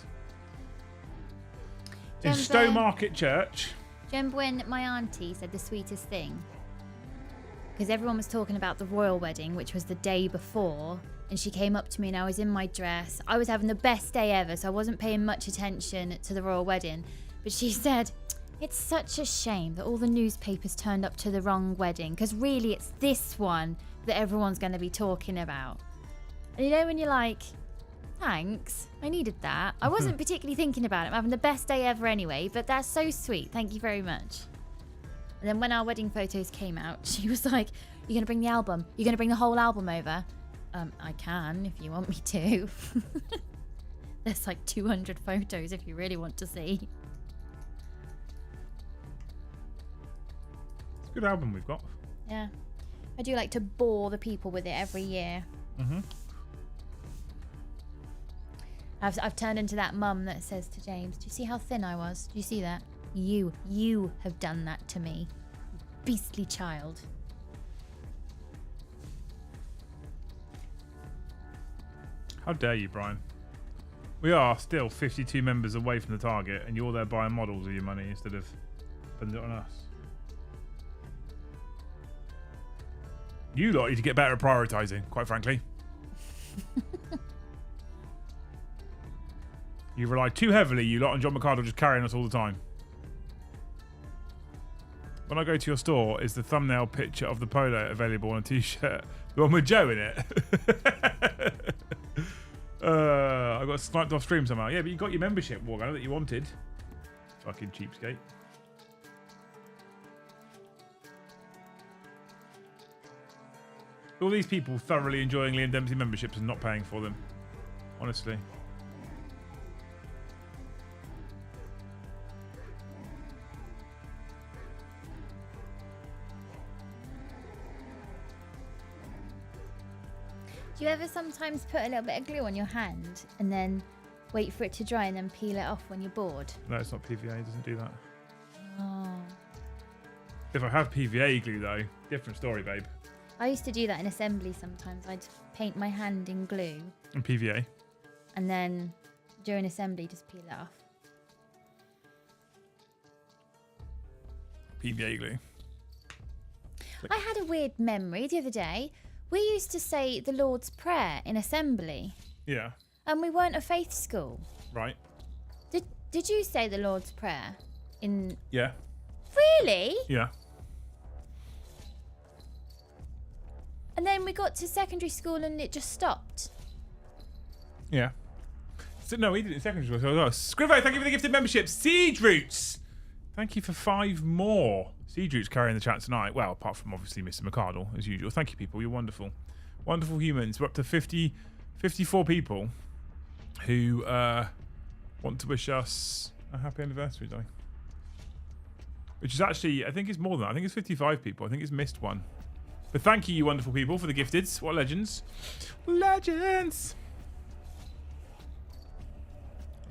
in Stowmarket Church. Do you remember when my auntie said the sweetest thing? Because everyone was talking about the royal wedding, which was the day before. And she came up to me and I was in my dress. I was having the best day ever, so I wasn't paying much attention to the royal wedding. But she said, it's such a shame that all the newspapers turned up to the wrong wedding, because really it's this one that everyone's going to be talking about. And you know when you're like, thanks, I needed that. I wasn't particularly thinking about it. I'm having the best day ever anyway, but that's so sweet. Thank you very much. And then when our wedding photos came out, she was like, you're going to bring the album? You're going to bring the whole album over? I can if you want me to. There's like 200 photos if you really want to see. It's a good album we've got. Yeah. I do like to bore the people with it every year. Mm-hmm. I've turned into that mum that says to James, do you see how thin I was? Do you see that? You have done that to me. Beastly child. How dare you, Brian? We are still 52 members away from the target, and you're there buying models with your money instead of spending it on us. You lot need to get better at prioritising, quite frankly. You rely too heavily, you lot, on John McCardle just carrying us all the time. When I go to your store, is the thumbnail picture of the polo available on a t-shirt? The one with Joe in it? I got sniped off stream somehow. Yeah, but you got your membership, Wargunner, that you wanted. Fucking cheapskate. All these people thoroughly enjoying Liam Dempsey memberships and not paying for them. Honestly. Do you ever sometimes put a little bit of glue on your hand and then wait for it to dry and then peel it off when you're bored? No, it's not PVA. It doesn't do that. Oh. If I have PVA glue, though, different story, babe. I used to do that in assembly sometimes. I'd paint my hand in glue. And PVA? And then during assembly, just peel it off. PVA glue. I had a weird memory the other day. We used to say the Lord's Prayer in assembly. Yeah. And we weren't a faith school. Right. Did you say the Lord's Prayer in... Yeah. Really? Yeah. And then we got to secondary school and it just stopped. Yeah. So, no, we did it in secondary school. Scrivo, thank you for the gifted membership. Siege Roots! Thank you for 5 more. Siege Roots carrying the chat tonight. Well, apart from obviously Mr. McCardle, as usual. Thank you, people. You're wonderful. Wonderful humans. We're up to 54 people who want to wish us a happy anniversary day. Which is actually, I think it's more than that. I think it's 55 people. I think it's missed one. But thank you, you wonderful people, for the gifteds. What legends. Legends!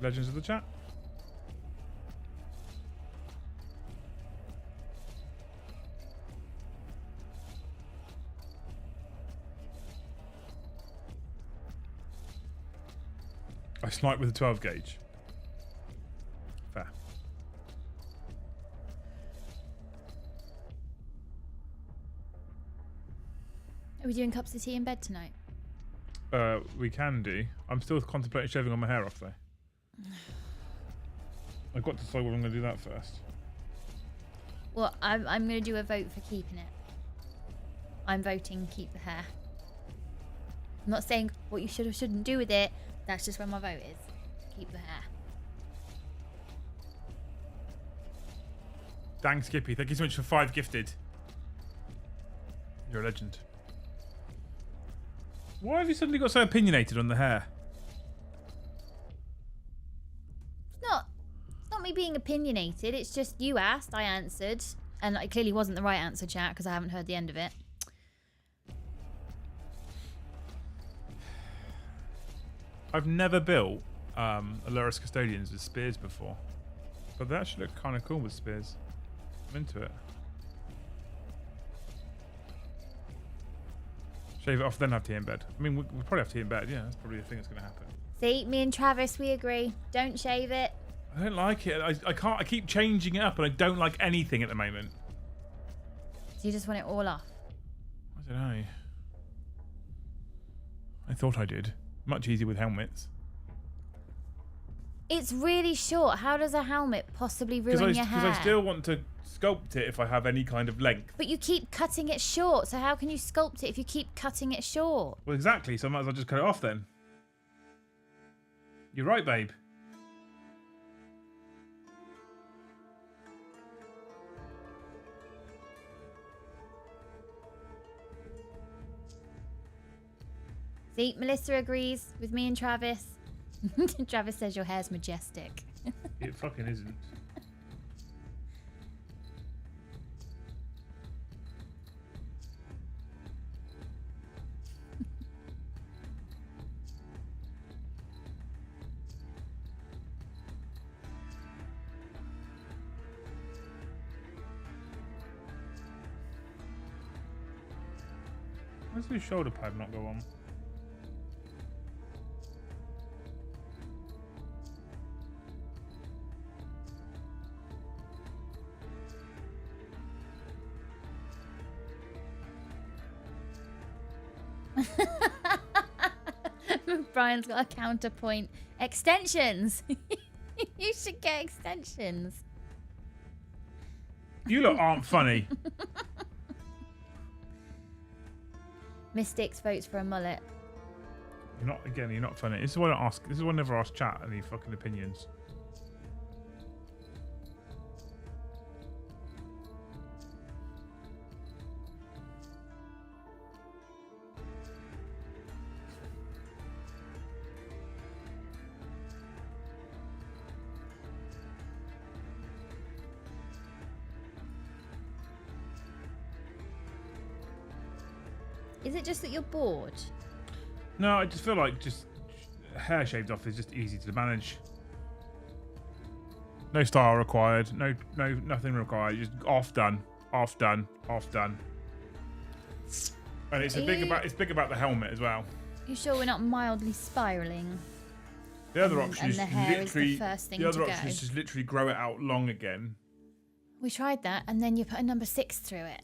Legends of the chat. I snipe with a 12 gauge. Fair. Are we doing cups of tea in bed tonight? We can do. I'm still contemplating shaving on my hair off though. I've got to decide whether I'm going to do that first. Well, I'm going to do a vote for keeping it. I'm voting keep the hair. I'm not saying what you should or shouldn't do with it. That's just where my vote is. Keep the hair. Thanks, Skippy. Thank you so much for 5 gifted. You're a legend. Why have you suddenly got so opinionated on the hair? It's not me being opinionated. It's just you asked, I answered. And it clearly wasn't the right answer, chat, because I haven't heard the end of it. I've never built Aluris Custodians with spears before. But they actually look kind of cool with spears. I'm into it. Shave it off, then have tea in bed. I mean, we'll probably have tea in bed. Yeah, that's probably the thing that's going to happen. See, me and Travis, we agree. Don't shave it. I don't like it. I can't. I keep changing it up, and I don't like anything at the moment. So you just want it all off? I don't know. I thought I did. Much easier with helmets. It's really short. How does a helmet possibly ruin your hair? Because I still want to sculpt it if I have any kind of length. But you keep cutting it short, so how can you sculpt it if you keep cutting it short? Well, exactly. So I might as well just cut it off then. You're right, babe. See, Melissa agrees with me and Travis. Travis says your hair's majestic. It fucking isn't. Why does the shoulder pad not go on? Brian's got a counterpoint. Extensions. You should get extensions. You lot aren't funny. Mystics votes for a mullet. You're not funny. This is why I never ask chat any fucking opinions. Is it just that you're bored? No, I just feel like just hair shaved off is just easy to manage. No style required. Nothing required. Just off, done, off, done, off, done. And it's big about the helmet as well. You sure we're not mildly spiraling? The other option is the hair literally is the first thing the other to option go. is just literally grow it out long again. We tried that, and then you put a number 6 through it.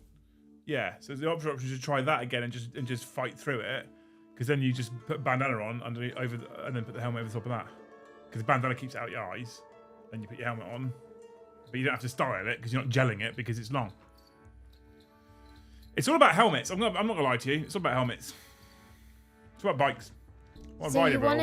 Yeah, so the other option is to try that again and just fight through it, because then you just put bandana on underneath and then put the helmet over the top of that. Because the bandana keeps it out your eyes, then you put your helmet on, but you don't have to style it because you're not gelling it because it's long. It's all about helmets. I'm not gonna lie to you. It's all about helmets. It's about bikes. So you want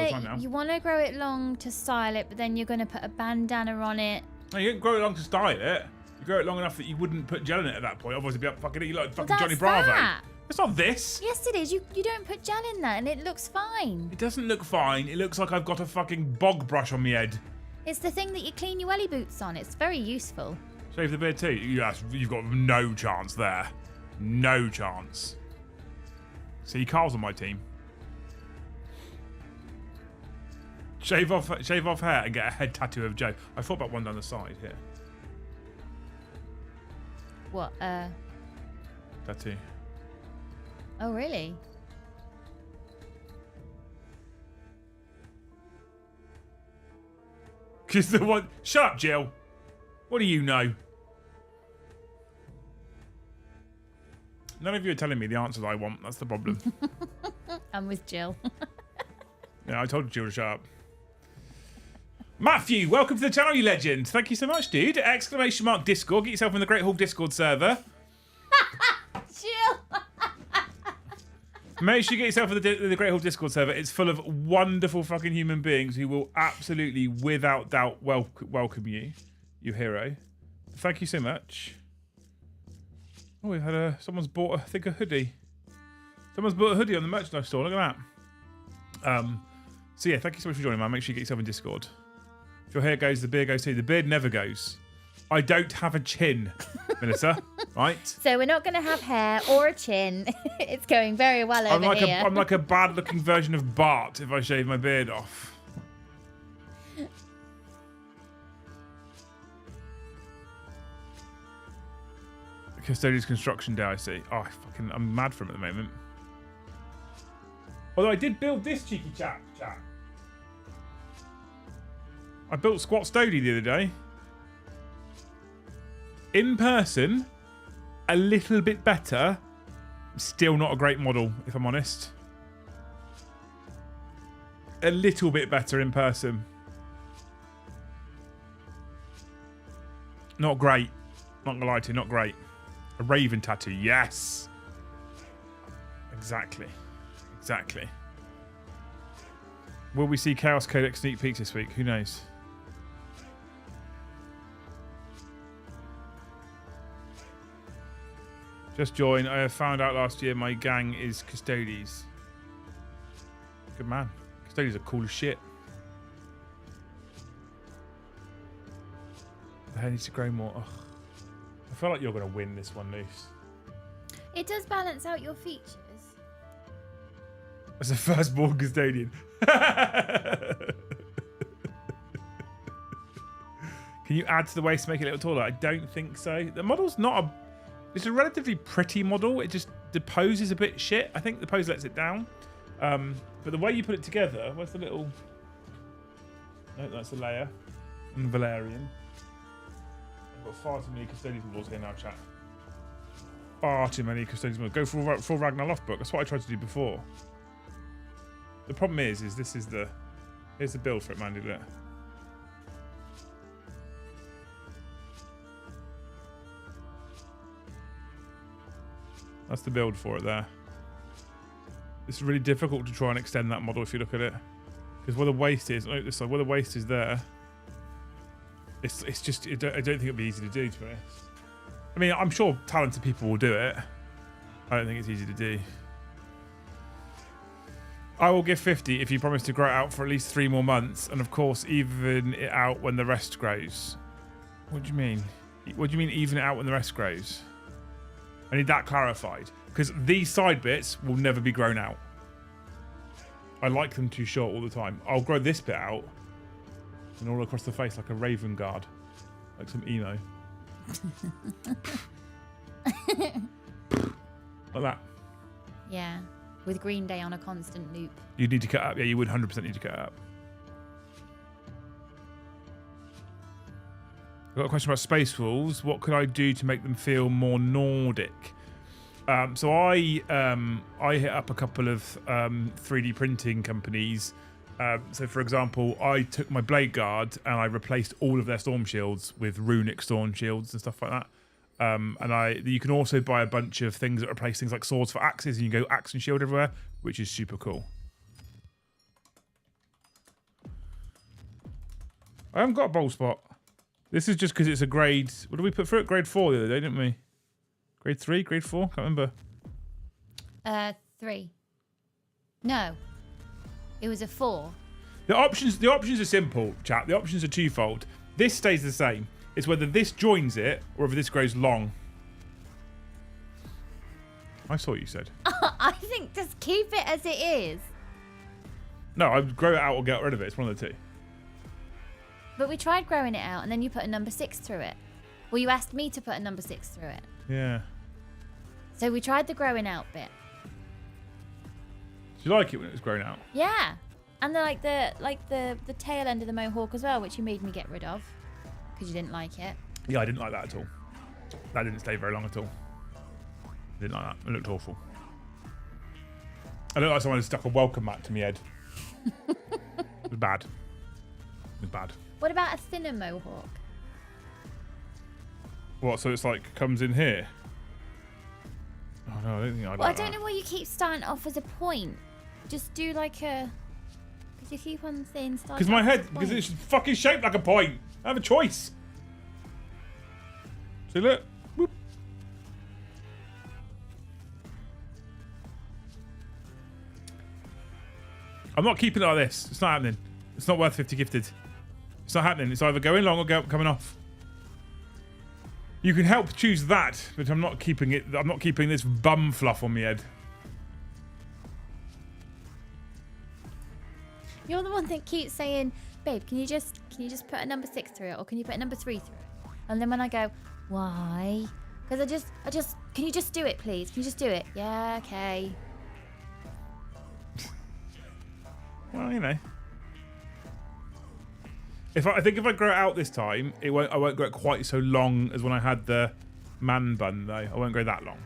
to grow it long to style it, but then you're going to put a bandana on it. No, you don't grow it long to style it. You grow it long enough that you wouldn't put gel in it at that point. Otherwise, it'd be up fucking you like fucking Johnny Bravo. It's not this. Yes, it is. You don't put gel in that, and it looks fine. It doesn't look fine. It looks like I've got a fucking bog brush on my head. It's the thing that you clean your welly boots on. It's very useful. Shave the beard too. Yes, you've got no chance there. No chance. See, Carl's on my team. Shave off hair and get a head tattoo of Joe. I thought about one down the side here. What? Tattoo. Oh, really? Cause the one. Shut up, Jill. What do you know? None of you are telling me the answers I want. That's the problem. I'm with Jill. Yeah, I told Jill to shut up. Matthew, welcome to the channel, you legend. Thank you so much, dude. Exclamation mark Discord. Get yourself in the Great Hall Discord server. Jill! Make sure you get yourself in the Great Hall Discord server. It's full of wonderful fucking human beings who will absolutely, without doubt, welcome you, you hero. Thank you so much. Oh, we've had someone's bought, I think, a hoodie. Someone's bought a hoodie on the merchandise store. Look at that. So yeah, thank you so much for joining, man. Make sure you get yourself in Discord. If your hair goes, the beard goes too. The beard never goes. I don't have a chin, Melissa. Right? So we're not going to have hair or a chin. It's going very well over here. I'm like a bad-looking version of Bart if I shave my beard off. Custodes construction day, I see. Oh, I'm mad for him at the moment. Although I did build this cheeky chap. I built Squat Stody the other day. In person, a little bit better. Still not a great model, if I'm honest. A little bit better in person. Not great. Not gonna lie to you, not great. A raven tattoo, yes. Exactly. Will we see Chaos Codex sneak peeks this week? Who knows? Just join. I have found out last year my gang is Custodes. Good man. Custodes are cool as shit. The hair needs to grow more. Ugh. I feel like you're going to win this one, Luce. It does balance out your features. As a firstborn custodian. Can you add to the waist to make it a little taller? I don't think so. The model's not a... It's a relatively pretty model. It just... The pose is a bit shit. I think the pose lets it down. But the way you put it together... Where's the little... No, that's a layer. And Valerian. I've got far too many Custodes models here now, chat. Far too many Custodes models. Go for full Ragnar Lothbrok. That's what I tried to do before. The problem is this is the... Here's the build for it, man. Look. That's the build for it there. It's really difficult to try and extend that model if you look at it. Because where the waist is, this side, where the waist is there, it's just, I don't think it'd be easy to do, to be honest. I mean, I'm sure talented people will do it. I don't think it's easy to do. I will give 50 if you promise to grow it out for at least 3 more months, and of course, even it out when the rest grows. What do you mean? What do you mean, even it out when the rest grows? I need that clarified, because these side bits will never be grown out. I like them too short all the time. I'll grow this bit out, and all across the face like a raven guard, like some emo. Like that. Yeah, with Green Day on a constant loop. You'd need to cut up. Yeah, you would 100% need to cut it up. I've got a question about Space Wolves. What could I do to make them feel more Nordic? So I hit up a couple of 3D printing companies. So for example, I took my Blade Guard and I replaced all of their storm shields with runic storm shields and stuff like that. And you can also buy a bunch of things that replace things like swords for axes, and you can go axe and shield everywhere, which is super cool. I haven't got a bowl spot. This is just because it's a grade. What did we put through it? Grade 4 the other day, didn't we? Grade 3? Grade 4? Can't remember. 3. No. It was a 4. The options are simple, chat. The options are twofold. This stays the same. It's whether this joins it or whether this grows long. I saw what you said. I think just keep it as it is. No, I'd grow it out or get rid of it. It's one of the two. But we tried growing it out, and then you put a number 6 through it. Well, you asked me to put a number 6 through it. Yeah. So we tried the growing out bit. Did you like it when it was grown out? Yeah. And the the tail end of the mohawk as well, which you made me get rid of because you didn't like it. Yeah, I didn't like that at all. That didn't stay very long at all. I didn't like that. It looked awful. I looked like someone had stuck a welcome mat to my head. It was bad. It was bad. What about a thinner mohawk? What, so it's like comes in here? Oh no, I don't think I'd like Well, I that. don't know why you keep starting off as a point. Just do like a... Because you keep on saying stuff. Because my head, because it's fucking shaped like a point. I have a choice. See, look. Whoop. I'm not keeping it like this. It's not happening. It's not worth 50 gifted. It's not happening. It's either going long or coming off. You can help choose that, but I'm not keeping it. I'm not keeping this bum fluff on my head. You're the one that keeps saying, babe, can you just put a number 6 through it, or can you put a number 3 through it? And then when I go, why? Because I just, can you just do it, please? Can you just do it? Yeah, okay. Well, you know. I think if I grow it out this time, I won't grow it quite so long as when I had the man bun though. I won't go that long.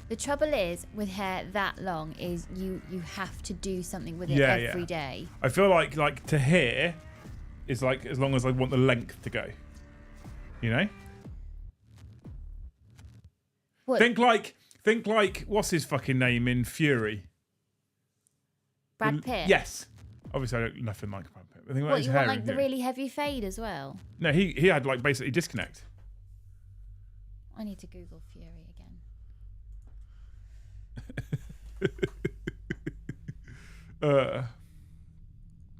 The trouble is with hair that long is you have to do something with it every day. I feel like to here is like as long as I want the length to go. You know? What? Think like what's his fucking name in Fury? Brad Pitt? Yes. Obviously I don't nothing like Brad Pitt. I think about What, his you hair want like in the Fury. really heavy fade as well? No, he had like basically disconnect. I need to Google Fury again.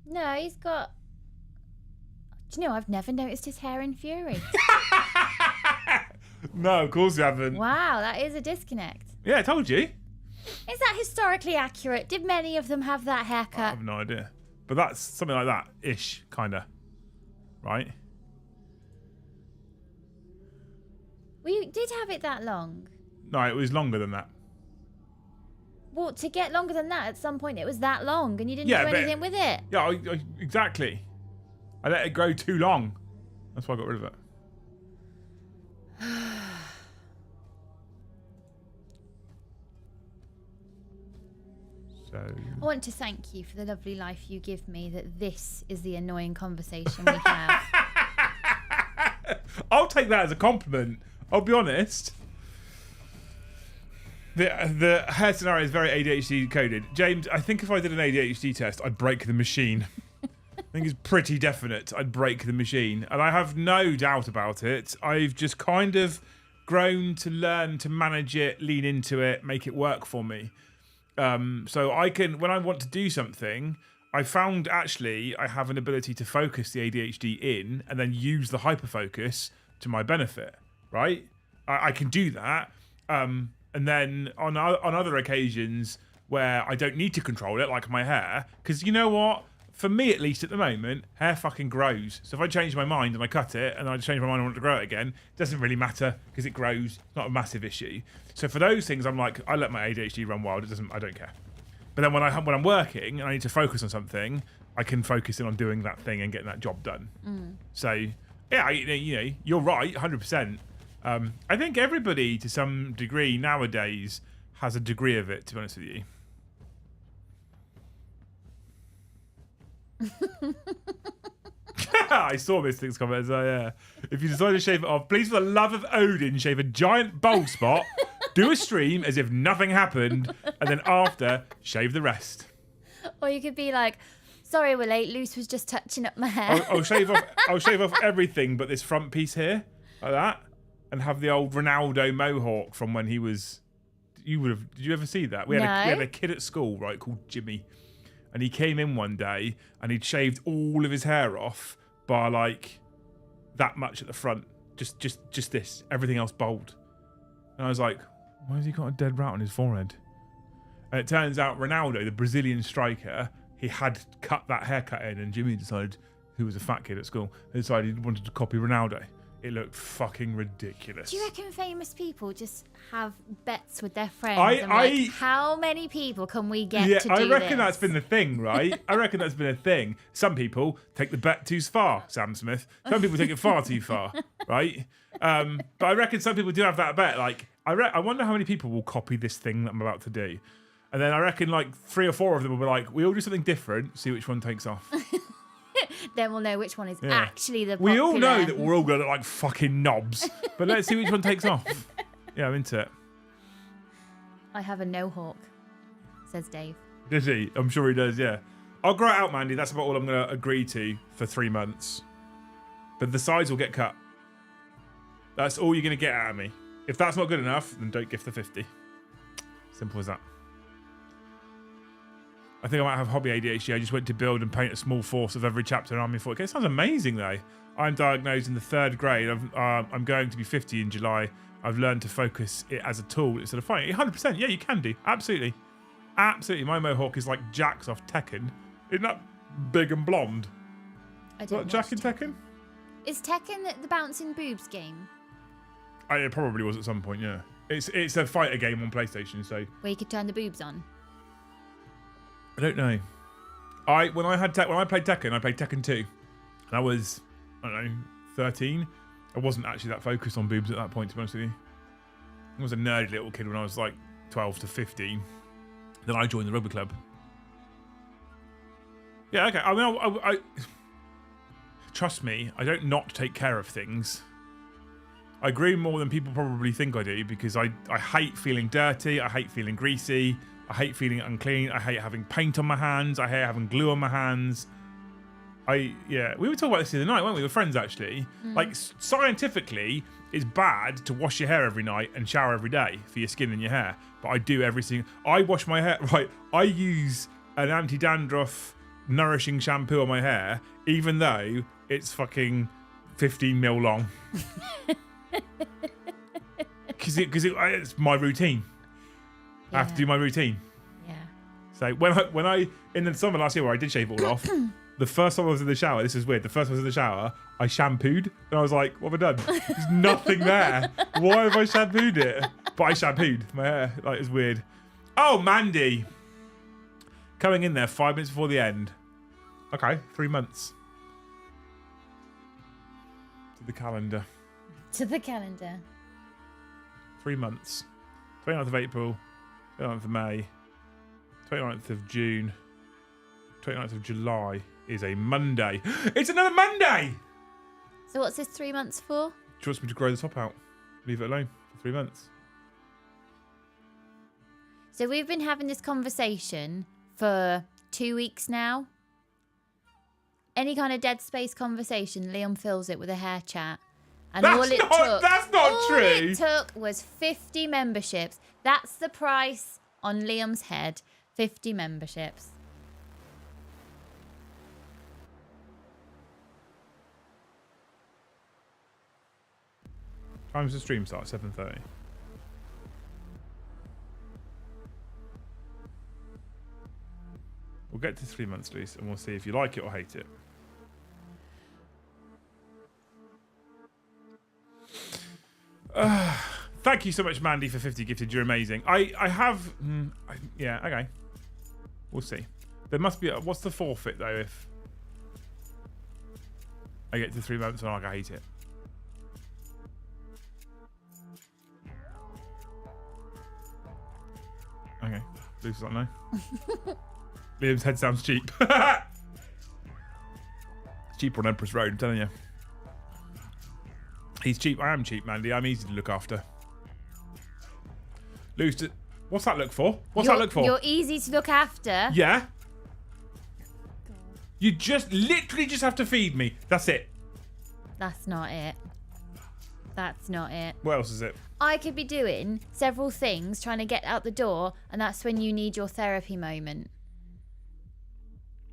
No, he's got... Do you know, I've never noticed his hair in Fury. No, of course you haven't. Wow, that is a disconnect. Yeah, I told you. Is that historically accurate? Did many of them have that I haircut? have no idea. But that's something like that-ish, kind of. Right? Well, you did have it that long. No, it was longer than that. Well, to get longer than that, at some point it was that long and you didn't Yeah, do but- anything with it. Yeah, exactly. I let it grow too long. That's why I got rid of it. So I want to thank you for the lovely life you give me, that this is the annoying conversation we have. I'll take that as a compliment. I'll be honest. The hair scenario is very ADHD coded. James, I think if I did an ADHD test, I'd break the machine. I think it's pretty definite. I'd break the machine. And I have no doubt about it. I've just kind of grown to learn to manage it, lean into it, make it work for me. So I can, when I want to do something, I found actually I have an ability to focus the ADHD in and then use the hyperfocus to my benefit, right? I can do that. And then on other occasions where I don't need to control it, like my hair, because you know what? For me, at least at the moment, hair fucking grows. So if I change my mind and I cut it and I change my mind and want to grow it again, it doesn't really matter because it grows. It's not a massive issue. So for those things, I'm like, I let my ADHD run wild. I don't care. But then when I'm working and I need to focus on something, I can focus in on doing that thing and getting that job done. So yeah, you're right, 100%. I think everybody to some degree nowadays has a degree of it, to be honest with you. I saw this thing's comment. So yeah, if you decide to shave it off, please, for the love of Odin, shave a giant bald spot, do a stream as if nothing happened, and then after, shave the rest. Or you could be like, sorry we're late, Luce was just touching up my hair. I'll shave off everything but this front piece here, like that, and have the old Ronaldo mohawk from when he was. Did you ever see that? We had a kid at school, right, called Jimmy. And he came in one day and he'd shaved all of his hair off by like that much at the front. Just this. Everything else bald. And I was like, why has he got a dead rat on his forehead? And it turns out Ronaldo, the Brazilian striker, he had cut that haircut in, and Jimmy decided, who was a fat kid at school, decided he wanted to copy Ronaldo. It looked fucking ridiculous. Do you reckon famous people just have bets with their friends? How many people can we get to do this? I reckon that's been the thing, right? I reckon that's been a thing. Some people take the bet too far, Sam Smith. Some people take it far too far, right? But I reckon some people do have that bet. Like, I wonder how many people will copy this thing that I'm about to do. And then I reckon like 3 or 4 of them will be like, we all do something different, see which one takes off. Then we'll know which one is actually the popular. We all know that we're all going to look like fucking knobs, but let's see which one takes off. Yeah, I'm into it. I have a no hawk, says Dave. Does he? I'm sure he does, yeah. I'll grow it out, Mandy. That's about all I'm going to agree to for 3 months. But the sides will get cut. That's all you're going to get out of me. If that's not good enough, then don't gift the 50. Simple as that. I think I might have hobby ADHD. I just went to build and paint a small force of every chapter in Army 40k. It sounds amazing, though. I'm diagnosed in the 3rd grade. I'm going to be 50 in July. I've learned to focus it as a tool instead of fighting. 100%. Yeah, you can do. Absolutely. Absolutely. My mohawk is like Jack's off Tekken. Isn't that big and blonde? Is that Jack in Tekken? Is Tekken the bouncing boobs game? It probably was at some point, yeah. It's a fighter game on PlayStation, so... Where you could turn the boobs on? I don't know. When I played Tekken, I played Tekken 2. And I was, I don't know, 13. I wasn't actually that focused on boobs at that point, to be honest with you. I was a nerdy little kid when I was like 12 to 15. Then I joined the rugby club. Yeah, okay. I mean, I trust me, I don't not take care of things. I groom more than people probably think I do, because I hate feeling dirty. I hate feeling greasy. I hate feeling unclean. I hate having paint on my hands. I hate having glue on my hands. We were talking about this the other night, weren't we? With friends, actually. Like, scientifically, it's bad to wash your hair every night and shower every day for your skin and your hair. But I do I wash my hair, right? I use an anti-dandruff nourishing shampoo on my hair, even though it's fucking 15 mil long. Because it's my routine. I have to do my routine. Yeah. So when I in the summer last year where I did shave it all off, the first time I was in the shower, this is weird. The first time I was in the shower, I shampooed, and I was like, "What have I done? There's nothing there. Why have I shampooed it?" But I shampooed my hair. Like, it's weird. Oh, Mandy, coming in there 5 minutes before the end. Okay, 3 months. To the calendar. 3 months. 29th of April. 29th of May, 29th of June. 29th of July is a Monday. It's another Monday! So what's this 3 months for? She wants me to grow the top out. Leave it alone for 3 months. So we've been having this conversation for 2 weeks now. Any kind of dead space conversation, Liam fills it with a hair chat. And That's all it took was 50 memberships. That's the price on Liam's head. 50 memberships. Time's the stream start, 7:30. We'll get to 3 months, Luce, and we'll see if you like it or hate it. Thank you so much, Mandy, for 50 gifted. You're amazing. Yeah, okay. We'll see. There must be... what's the forfeit, though, if I get to 3 months and I hate it? Okay. Luke's like, no. Liam's head sounds cheap. It's cheaper on Empress Road, I'm telling you. He's cheap. I am cheap, Mandy. I'm easy to look after. Luce, what's that look for? What's that look for? You're easy to look after. Yeah. You just literally just have to feed me. That's it. That's not it. That's not it. What else is it? I could be doing several things trying to get out the door, and that's when you need your therapy moment.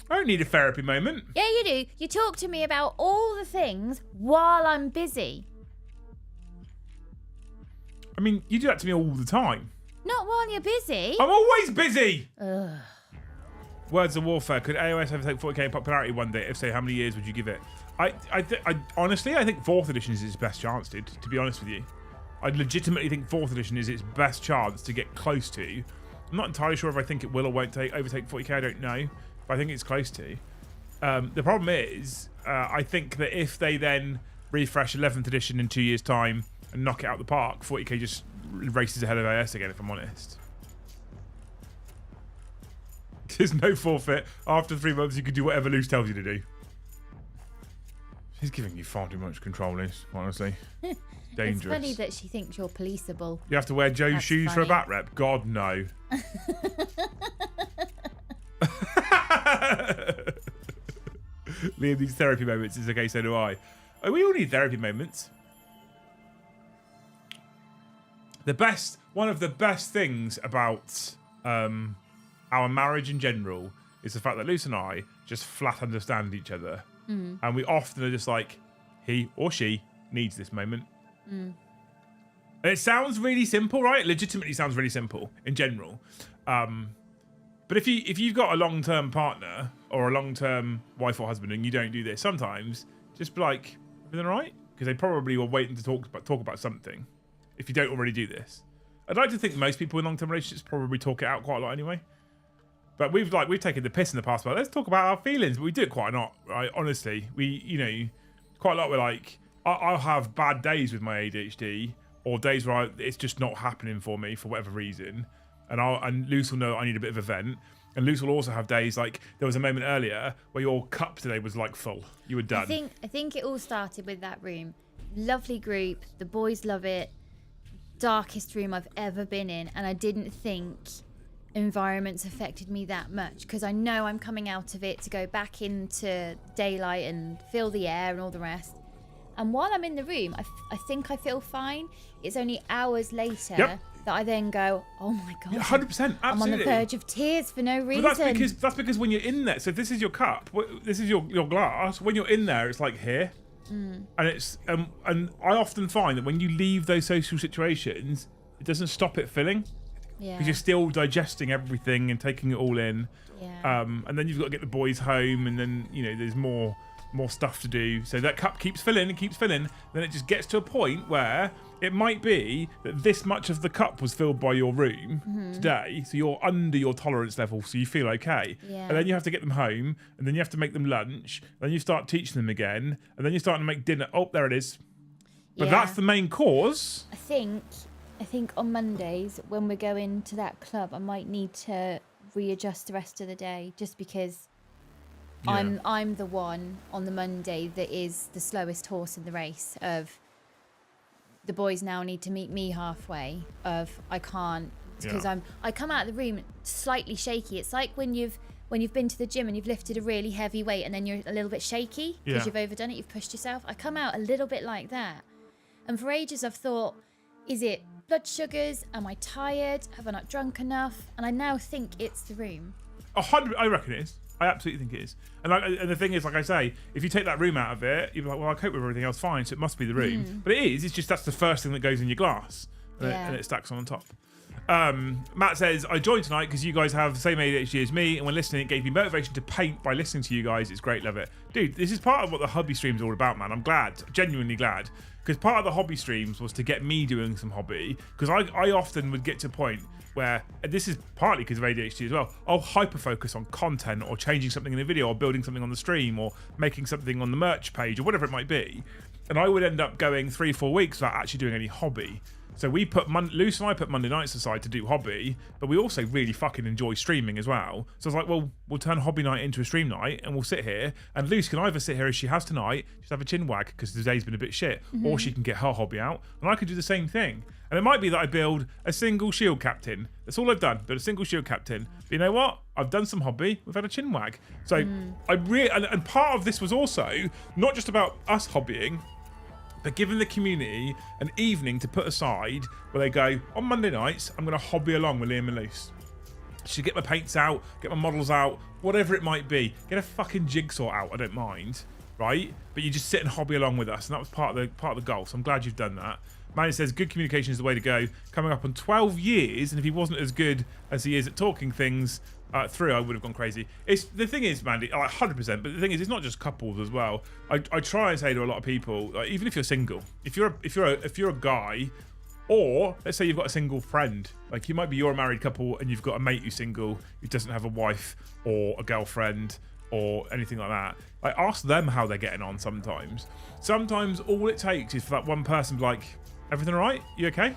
I don't need a therapy moment. Yeah, you do. You talk to me about all the things while I'm busy. I mean, you do that to me all the time. Not while you're busy. I'm always busy. Ugh. Words of Warfare. Could AOS overtake 40k in popularity one day? If so, how many years would you give it? I honestly, I think 4th edition is its best chance, dude, to be honest with you. I legitimately think 4th edition is its best chance to get close to. I'm not entirely sure if I think it will or won't overtake 40k. I don't know. But I think it's close to. The problem is, I think that if they then refresh 11th edition in 2 years' time and knock it out the park, 40k just races ahead of AS again, if I'm honest. There's no forfeit. After 3 months, you can do whatever Luce tells you to do. She's giving you far too much control, Luce, honestly. Dangerous. It's funny that she thinks you're policeable. You have to wear Joe's shoes for a bat rep? God, no. Liam needs therapy moments. Is okay, so do I. Oh, we all need therapy moments. One of the best things about our marriage in general is the fact that Luce and I just flat understand each other. And we often are just like, he or she needs this moment. And it sounds really simple, right? It legitimately sounds really simple in general. But if you've got a long-term partner or a long-term wife or husband and you don't do this, sometimes just be like, everything all right? Because they probably were waiting to talk about something if you don't already do this. I'd like to think most people in long-term relationships probably talk it out quite a lot anyway. But we've taken the piss in the past about let's talk about our feelings, but we do it quite a lot, right? Honestly, quite a lot. We're like, I'll have bad days with my ADHD or days where it's just not happening for me for whatever reason. And Luce will know I need a bit of a vent. And Luce will also have days like there was a moment earlier where your cup today was like full. You were done. I think it all started with that room. Lovely group. The boys love it. Darkest room I've ever been in. And I didn't think environments affected me that much because I know I'm coming out of it to go back into daylight and feel the air and all the rest. And while I'm in the room, I think I feel fine. It's only hours later that I then go, oh my God. 100%, absolutely. I'm on the verge of tears for no reason. But that's because when you're in there, so if this is your cup, this is your glass, when you're in there, it's like here. And it's and I often find that when you leave those social situations, it doesn't stop it filling. Yeah. Because you're still digesting everything and taking it all in. Yeah. And then you've got to get the boys home, and then there's more stuff to do. So that cup keeps filling and keeps filling. Then it just gets to a point where it might be that this much of the cup was filled by your room today, so you're under your tolerance level, so you feel okay. Yeah. And then you have to get them home, and then you have to make them lunch, then you start teaching them again, and then you're starting to make dinner. Oh, there it is. But that's the main cause. I think on Mondays when we're going to that club, I might need to readjust the rest of the day, just because Yeah. I'm the one on the Monday that is the slowest horse in the race. Of the boys now need to meet me halfway. Of I can't, because I come out of the room slightly shaky. It's like when you've been to the gym and you've lifted a really heavy weight and then you're a little bit shaky because you've overdone it, you've pushed yourself. I come out a little bit like that. And for ages I've thought, is it blood sugars? Am I tired? Have I not drunk enough? And I now think it's the room. 100. I reckon it is. I absolutely think it is. And the thing is, like I say, if you take that room out of it, you're like, well, I cope with everything else fine, so it must be the room. But it is. It's just that's the first thing that goes in your glass, and it stacks on top. Matt says, I joined tonight because you guys have the same ADHD as me, and when listening, it gave me motivation to paint by listening to you guys. It's great, love it. Dude, this is part of what the hobby stream's all about, man. I'm glad, genuinely glad. Because part of the hobby streams was to get me doing some hobby. Because I often would get to a point where, and this is partly because of ADHD as well, I'll hyper-focus on content or changing something in the video or building something on the stream or making something on the merch page or whatever it might be. And I would end up going 3-4 weeks without actually doing any hobby. So we put Luce and I put Monday nights aside to do hobby, but we also really fucking enjoy streaming as well. So I was like, well, we'll turn hobby night into a stream night, and we'll sit here. And Luce can either sit here as she has tonight, just have a chin wag because the day's been a bit shit, or she can get her hobby out, and I could do the same thing. And it might be that I build a single shield captain. That's all I've done. Build a single shield captain. But you know what? I've done some hobby. We've had a chin wag. So I really, and part of this was also not just about us hobbying, but giving the community an evening to put aside where they go, on Monday nights, I'm going to hobby along with Liam and Luce. Should get my paints out, get my models out, whatever it might be. Get a fucking jigsaw out, I don't mind, right? But you just sit and hobby along with us, and that was part of the goal, so I'm glad you've done that. Manny says, good communication is the way to go. Coming up on 12 years, and if he wasn't as good as he is at talking things through, I would have gone crazy. The thing is, Mandy, like 100%, but the thing is, it's not just couples as well. I try and say to a lot of people, like, even if you're single, if you're a guy, or let's say you've got a single friend, like you're a married couple and you've got a mate who's single who doesn't have a wife or a girlfriend or anything like that. Like, ask them how they're getting on sometimes. Sometimes all it takes is for that one person to be like, everything all right? You okay?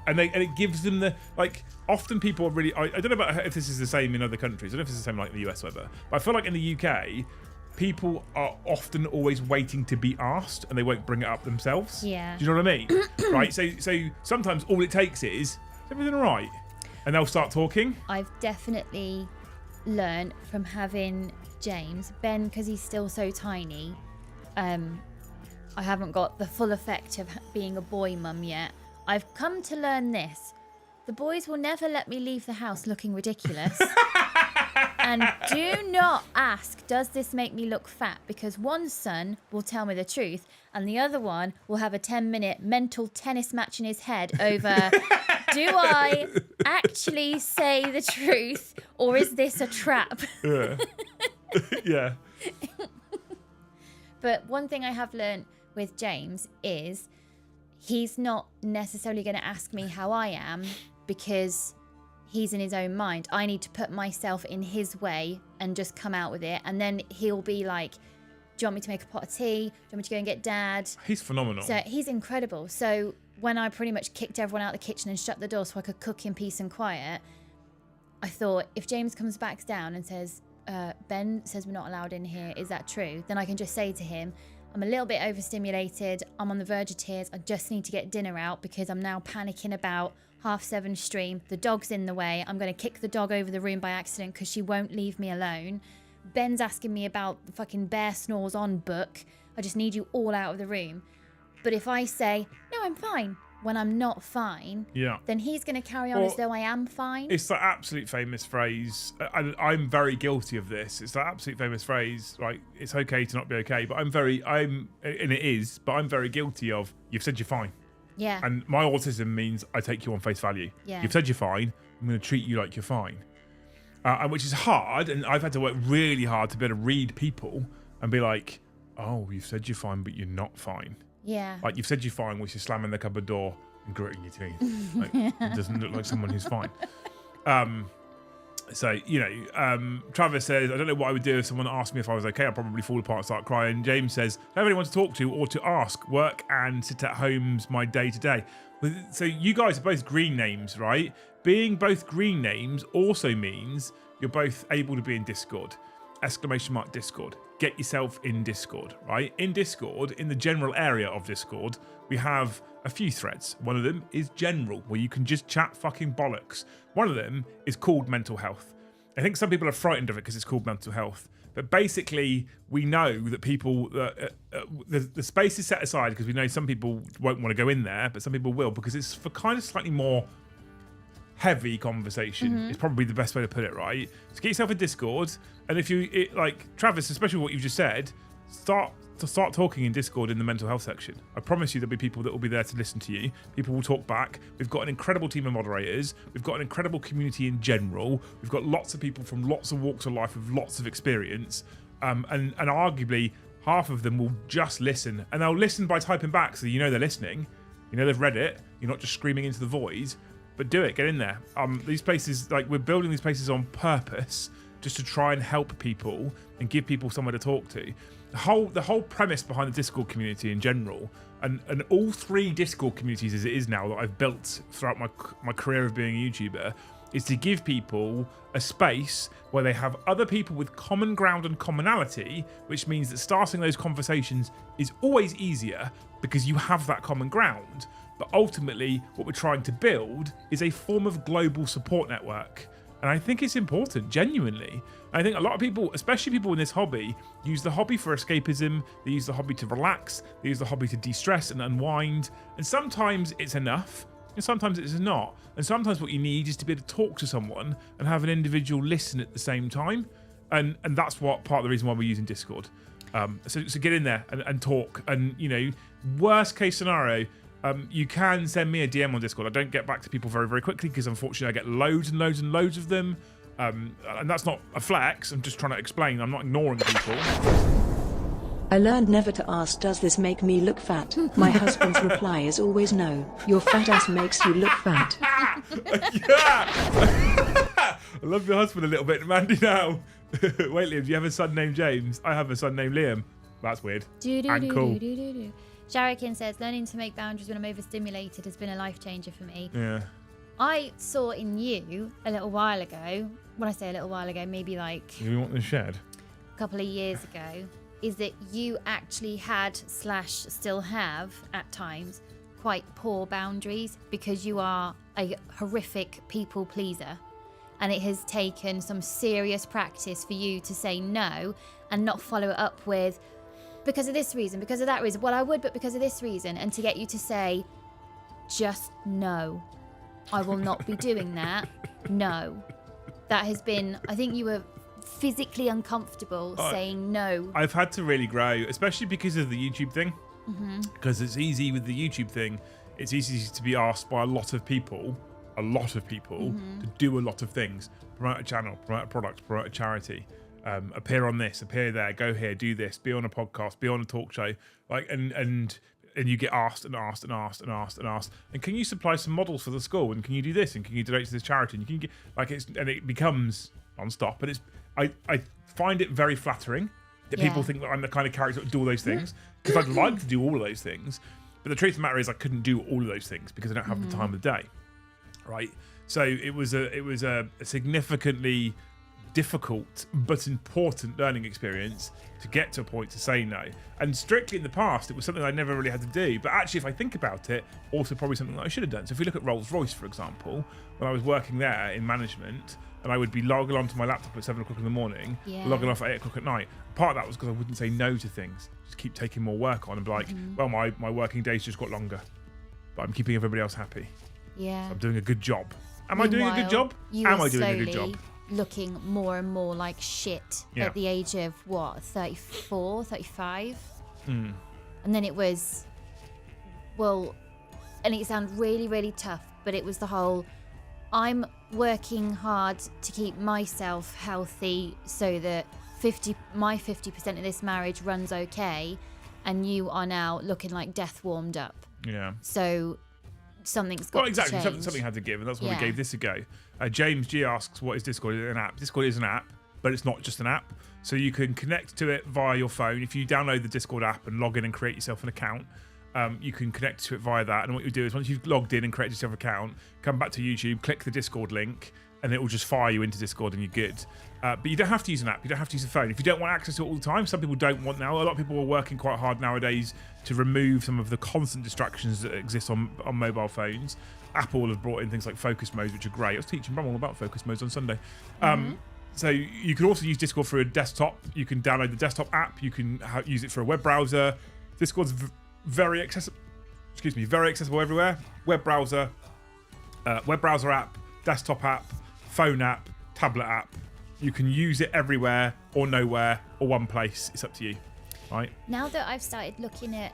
And it gives them the, like, often people are really, I don't know about if this is the same in other countries. I don't know if it's the same like in the US or whatever. But I feel like in the UK, people are often always waiting to be asked and they won't bring it up themselves. Yeah. Do you know what I mean? Right? So sometimes all it takes is everything all right? And they'll start talking. I've definitely learned from having James. Ben, because he's still so tiny, I haven't got the full effect of being a boy mum yet. I've come to learn this. The boys will never let me leave the house looking ridiculous. And do not ask, does this make me look fat? Because one son will tell me the truth and the other one will have a 10-minute mental tennis match in his head over, do I actually say the truth or is this a trap? Yeah. Yeah. But one thing I have learned with James is he's not necessarily going to ask me how I am because he's in his own mind. I need to put myself in his way and just come out with it. And then he'll be like, do you want me to make a pot of tea? Do you want me to go and get Dad? He's phenomenal. So he's incredible. So when I pretty much kicked everyone out of the kitchen and shut the door so I could cook in peace and quiet, I thought if James comes back down and says, Ben says we're not allowed in here, is that true? Then I can just say to him, I'm a little bit overstimulated. I'm on the verge of tears. I just need to get dinner out because I'm now panicking about 7:30 stream. The dog's in the way. I'm going to kick the dog over the room by accident because she won't leave me alone. Ben's asking me about the fucking Bear Snores On book. I just need you all out of the room. But if I say, no, I'm fine, when I'm not fine, then he's going to carry on as though I am fine. It's that absolute famous phrase, and I'm very guilty of this. It's that absolute famous phrase, like, it's okay to not be okay, but I'm very guilty of, you've said you're fine. Yeah. And my autism means I take you on face value. Yeah. You've said you're fine, I'm going to treat you like you're fine. And which is hard, and I've had to work really hard to be able to read people and be like, oh, you've said you're fine, but you're not fine. Yeah. Like, you've said you're fine, which is slamming the cupboard door and gritting your teeth. Like, it doesn't look like someone who's fine. So, Travis says, I don't know what I would do if someone asked me if I was okay. I'd probably fall apart and start crying. James says, I don't have anyone to talk to or to ask. Work and sit at home's my day to day. So you guys are both green names, right? Being both green names also means you're both able to be in Discord. !Discord. Get yourself in Discord, right? In Discord, in the general area of Discord, we have a few threads. One of them is general, where you can just chat fucking bollocks. One of them is called mental health. I think some people are frightened of it because it's called mental health. But basically, we know that people, the space is set aside because we know some people won't want to go in there, but some people will, because it's for kind of slightly more heavy conversation. Is probably the best way to put it, right? So get yourself a Discord, and if you like Travis, especially what you've just said, start talking in Discord in the mental health section. I promise you there'll be people that will be there to listen to you. People will talk back. We've got an incredible team of moderators. We've got an incredible community in general. We've got lots of people from lots of walks of life with lots of experience, and arguably half of them will just listen, and they'll listen by typing back, so they're listening. They've read it. You're not just screaming into the void. But do it, get in there. These places, we're building these places on purpose just to try and help people and give people somewhere to talk to. The whole premise behind the Discord community in general, and all 3 Discord communities as it is now that I've built throughout my career of being a YouTuber, is to give people a space where they have other people with common ground and commonality, which means that starting those conversations is always easier because you have that common ground. But ultimately, what we're trying to build is a form of global support network. And I think it's important, genuinely. I think a lot of people, especially people in this hobby, use the hobby for escapism. They use the hobby to relax. They use the hobby to de-stress and unwind. And sometimes it's enough, and sometimes it's not. And sometimes what you need is to be able to talk to someone and have an individual listen at the same time. And that's what part of the reason why we're using Discord. So get in there and talk. And, worst case scenario, you can send me a DM on Discord. I don't get back to people very, very quickly because unfortunately I get loads and loads and loads of them. And that's not a flex. I'm just trying to explain. I'm not ignoring people. I learned never to ask, does this make me look fat? My husband's reply is always no. Your fat ass makes you look fat. Yeah! I love your husband a little bit, Mandy, now. Wait, Liam, do you have a son named James? I have a son named Liam. That's weird. And cool. Sharakin says, learning to make boundaries when I'm overstimulated has been a life changer for me. Yeah. I saw in you a little while ago, when I say a little while ago, maybe like... Do you want the shed? A couple of years ago, is that you actually had / still have, at times, quite poor boundaries because you are a horrific people pleaser. And it has taken some serious practice for you to say no and not follow it up with... because of this reason, because of that reason. Well, I would, but because of this reason. And to get you to say, just no. I will not be doing that. No. That has been, I think you were physically uncomfortable saying no. I've had to really grow, especially because of the YouTube thing. Because it's easy with the YouTube thing. It's easy to be asked by a lot of people to do a lot of things. Promote a channel, promote a product, promote a charity. Appear on this, appear there, go here, do this, be on a podcast, be on a talk show, and you get asked and asked and asked and asked and asked. And can you supply some models for the school? And can you do this? And can you donate to this charity? And you can get and it becomes non-stop. And I find it very flattering that people think that I'm the kind of character that would do all those things, because I'd like to do all of those things. But the truth of the matter is I couldn't do all of those things because I don't have the time of the day, right? So it was a significantly difficult but important learning experience to get to a point to say no. And strictly in the past, it was something I never really had to do. But actually, if I think about it, also probably something that I should have done. So if we look at Rolls-Royce, for example, when I was working there in management, and I would be logging onto my laptop at 7 o'clock in the morning, logging off at 8 o'clock at night. Part of that was because I wouldn't say no to things. Just keep taking more work on and be like, well, my working days just got longer, but I'm keeping everybody else happy. Yeah. So I'm doing a good job. Am I doing a good job? Am I doing a good job? Looking more and more like shit at the age of 34, 35. And then it was, and it sounded really, really tough, but it was the whole, I'm working hard to keep myself healthy so that my 50% of this marriage runs okay, and you are now looking like death warmed up. Yeah. So something's got exactly. to change. Something had to give, and that's why we Yeah. gave this a go. James G asks, what is Discord? Is it an app? Discord is an app, but it's not just an app. So you can connect to it via your phone. If you download the Discord app and log in and create yourself an account, you can connect to it via that. And what you do is once you've logged in and created yourself an account, come back to YouTube, click the Discord link, and it will just fire you into Discord and you're good. But you don't have to use an app. You don't have to use a phone. If you don't want access to it all the time, some people don't want now. A lot of people are working quite hard nowadays to remove some of the constant distractions that exist on mobile phones. Apple have brought in things like focus modes, which are great. I was teaching Brum all about focus modes on Sunday. So you can also use Discord for a desktop. You can download the desktop app. You can use it for a web browser. Discord's very accessible. Very accessible everywhere. Web browser app, desktop app, phone app, tablet app. You can use it everywhere or nowhere or one place. It's up to you, right? Now that I've started looking at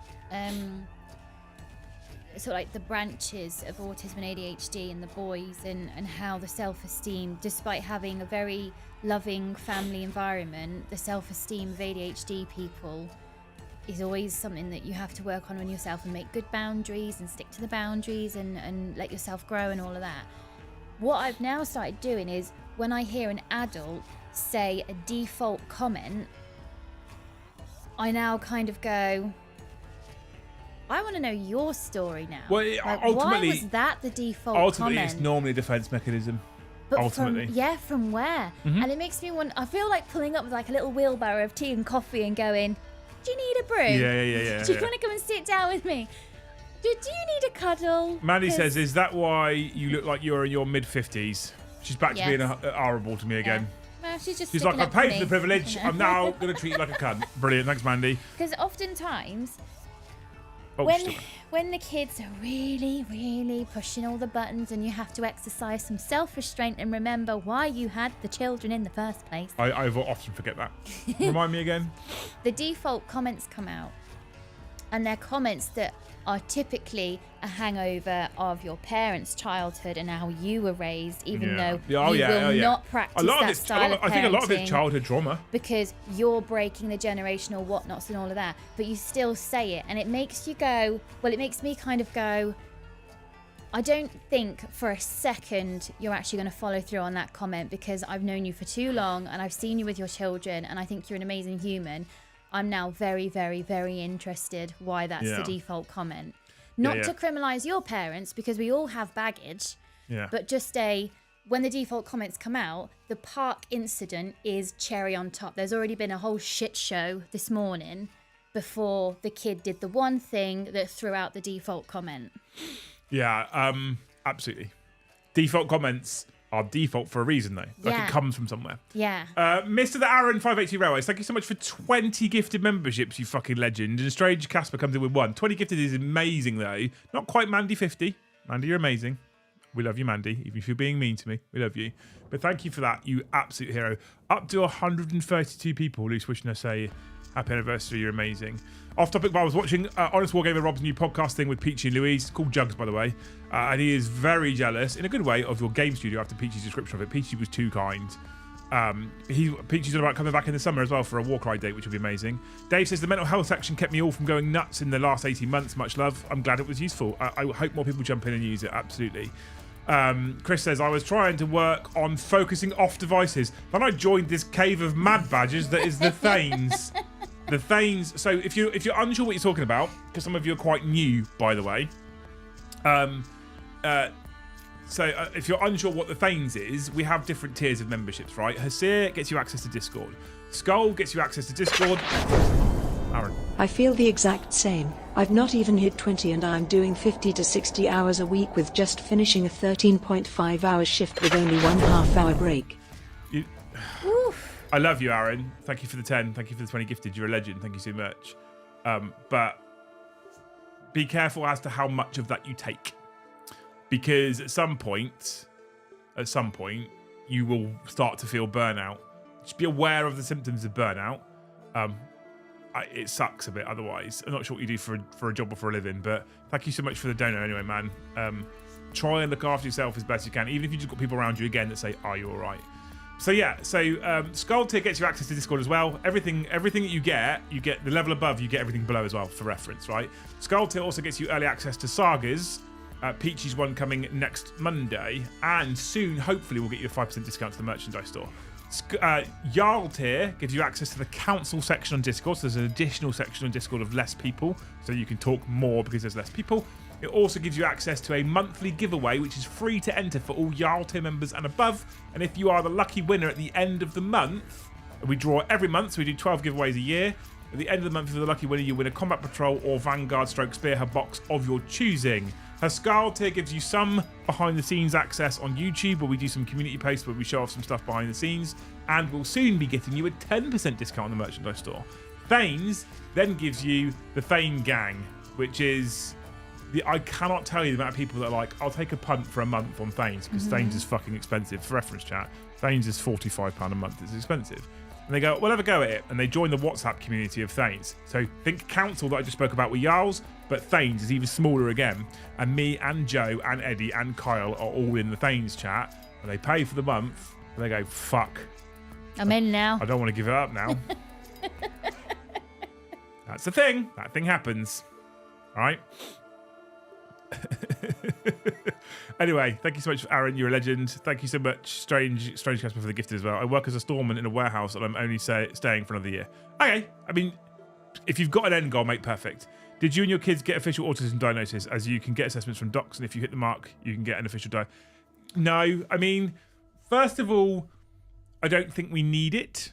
sort of like the branches of autism and ADHD in the boys and how the self-esteem, despite having a very loving family environment, the self-esteem of ADHD people is always something that you have to work on yourself and make good boundaries and stick to the boundaries and let yourself grow and all of that. What I've now started doing is when I hear an adult say a default comment, I now kind of go, I want to know your story now. Well, ultimately, why was that the default ultimately, comment? it's normally a defense mechanism. But ultimately. from where? And it makes me want. I feel like pulling up with like a little wheelbarrow of tea and coffee and going, do you need a brew? Yeah. Do you want to come and sit down with me? Do you need a cuddle? Mandy says, is that why you look like you're in your mid-50s? She's back to being horrible to me again. Well, she's like, I paid for the privilege. I'm now going to treat you like a cunt. Brilliant. Thanks, Mandy. Because oftentimes, Oh, when the kids are really, really pushing all the buttons and you have to exercise some self-restraint and remember why you had the children in the first place. I often forget that. Remind me again. The default comments come out. And they're comments that are typically a hangover of your parents' childhood and how you were raised, even though you will not practice that style of parenting. I think a lot of it's childhood trauma. Because you're breaking the generational whatnots and all of that. But you still say it. And it makes you go, well, it makes me kind of go, I don't think for a second you're actually going to follow through on that comment because I've known you for too long and I've seen you with your children and I think you're an amazing human. I'm now very, very, very interested why that's the default comment. Not to criminalise your parents because we all have baggage, but just when the default comments come out, the park incident is cherry on top. There's already been a whole shit show this morning before the kid did the one thing that threw out the default comment. Yeah, absolutely. Default comments are default for a reason, though. Like it comes from somewhere. Yeah. Mr. the Aaron 580 Railways, thank you so much for 20 gifted memberships, you fucking legend. And Strange Casper comes in with 1. 20 gifted is amazing, though. Not quite Mandy 50. Mandy, you're amazing. We love you, Mandy. Even if you're being mean to me, we love you. But thank you for that, you absolute hero. Up to 132 people who's wishing us a happy anniversary. You're amazing. Off topic, but I was watching Honest Wargamer Rob's new podcast thing with Peachy and Louise. It's called Jugs, by the way. And he is very jealous, in a good way, of your game studio after Peachy's description of it. Peachy was too kind. Peachy's on about coming back in the summer as well for a walk ride date, which would be amazing. Dave says the mental health section kept me all from going nuts in the last 18 months. Much love. I'm glad it was useful. I hope more people jump in and use it. Absolutely. Chris says, I was trying to work on focusing off devices. Then I joined this cave of mad badgers that is the Thanes. The Thanes. So if you're unsure what you're talking about, because some of you are quite new, by the way. If you're unsure what the Thanes is, we have different tiers of memberships, right? Hasir gets you access to Discord. Skull gets you access to Discord. Aaron. I feel the exact same. I've not even hit 20 and I'm doing 50 to 60 hours a week with just finishing a 13.5 hour shift with only 1.5 hour break. I love you, Aaron. Thank you for the 10. Thank you for the 20 gifted. You're a legend. Thank you so much. But be careful as to how much of that you take. Because at some point, you will start to feel burnout. Just be aware of the symptoms of burnout. It sucks a bit otherwise. I'm not sure what you do for a job or for a living, but thank you so much for the donor anyway, man. Try and look after yourself as best you can, even if you just got people around you again that say, are you all right? So Skull Tier gets you access to Discord as well. Everything that you get the level above, you get everything below as well for reference, right? Skull Tier also gets you early access to Sagas, Peachy's one coming next Monday, and soon, hopefully, we'll get you a 5% discount to the merchandise store. Jarl tier gives you access to the council section on Discord, so there's an additional section on Discord of less people, so you can talk more because there's less people. It also gives you access to a monthly giveaway, which is free to enter for all Jarl tier members and above, and if you are the lucky winner at the end of the month, we draw every month, so we do 12 giveaways a year. At the end of the month, if you're the lucky winner, you win a Combat Patrol or Vanguard / Spearhead box of your choosing. Her Skull tier gives you some behind-the-scenes access on YouTube, where we do some community posts where we show off some stuff behind the scenes, and we'll soon be getting you a 10% discount on the merchandise store. Thanes then gives you the Thane Gang, which is... I cannot tell you the amount of people that are like, I'll take a punt for a month on Thanes, because Thanes is fucking expensive. For reference chat, Thanes is £45 a month. It's expensive. And they go, we'll have a go at it. And they join the WhatsApp community of Thanes. So think Council that I just spoke about with Jarls, but Thanes is even smaller again. And me and Joe and Eddie and Kyle are all in the Thanes chat. And they pay for the month. And they go, fuck. I'm in now. I don't want to give it up now. That's the thing. That thing happens. All right. Anyway, thank you so much, Aaron. You're a legend. Thank you so much, Strange Customer, for the gift as well. I work as a storeman in a warehouse, and I'm only staying for another year. Okay, I mean, if you've got an end goal, mate, perfect. Did you and your kids get official autism diagnosis? As you can get assessments from docs, and if you hit the mark, you can get an official No, I mean, first of all, I don't think we need it,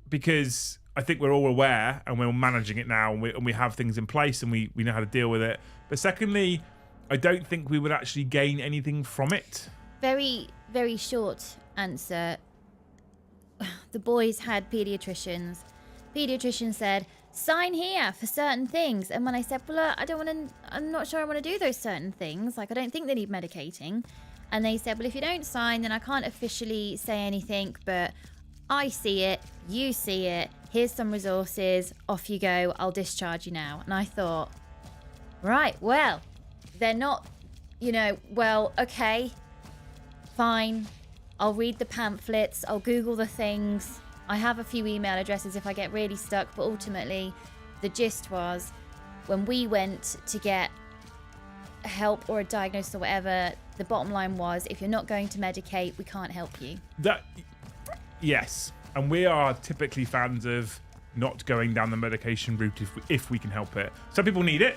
because I think we're all aware and we're managing it now, and we have things in place and we know how to deal with it. But secondly, I don't think we would actually gain anything from it. Very, very short answer. The boys had paediatricians. Paediatrician said, sign here for certain things. And when I said, well, I'm not sure I want to do those certain things. Like, I don't think they need medicating. And they said, well, if you don't sign, then I can't officially say anything, but I see it, you see it, here's some resources, off you go, I'll discharge you now. And I thought, right, well, they're not, well, okay, fine. I'll read the pamphlets, I'll Google the things. I have a few email addresses if I get really stuck, but ultimately the gist was when we went to get help or a diagnosis or whatever, the bottom line was, if you're not going to medicate, we can't help you. Yes, and we are typically fans of not going down the medication route if we can help it. Some people need it.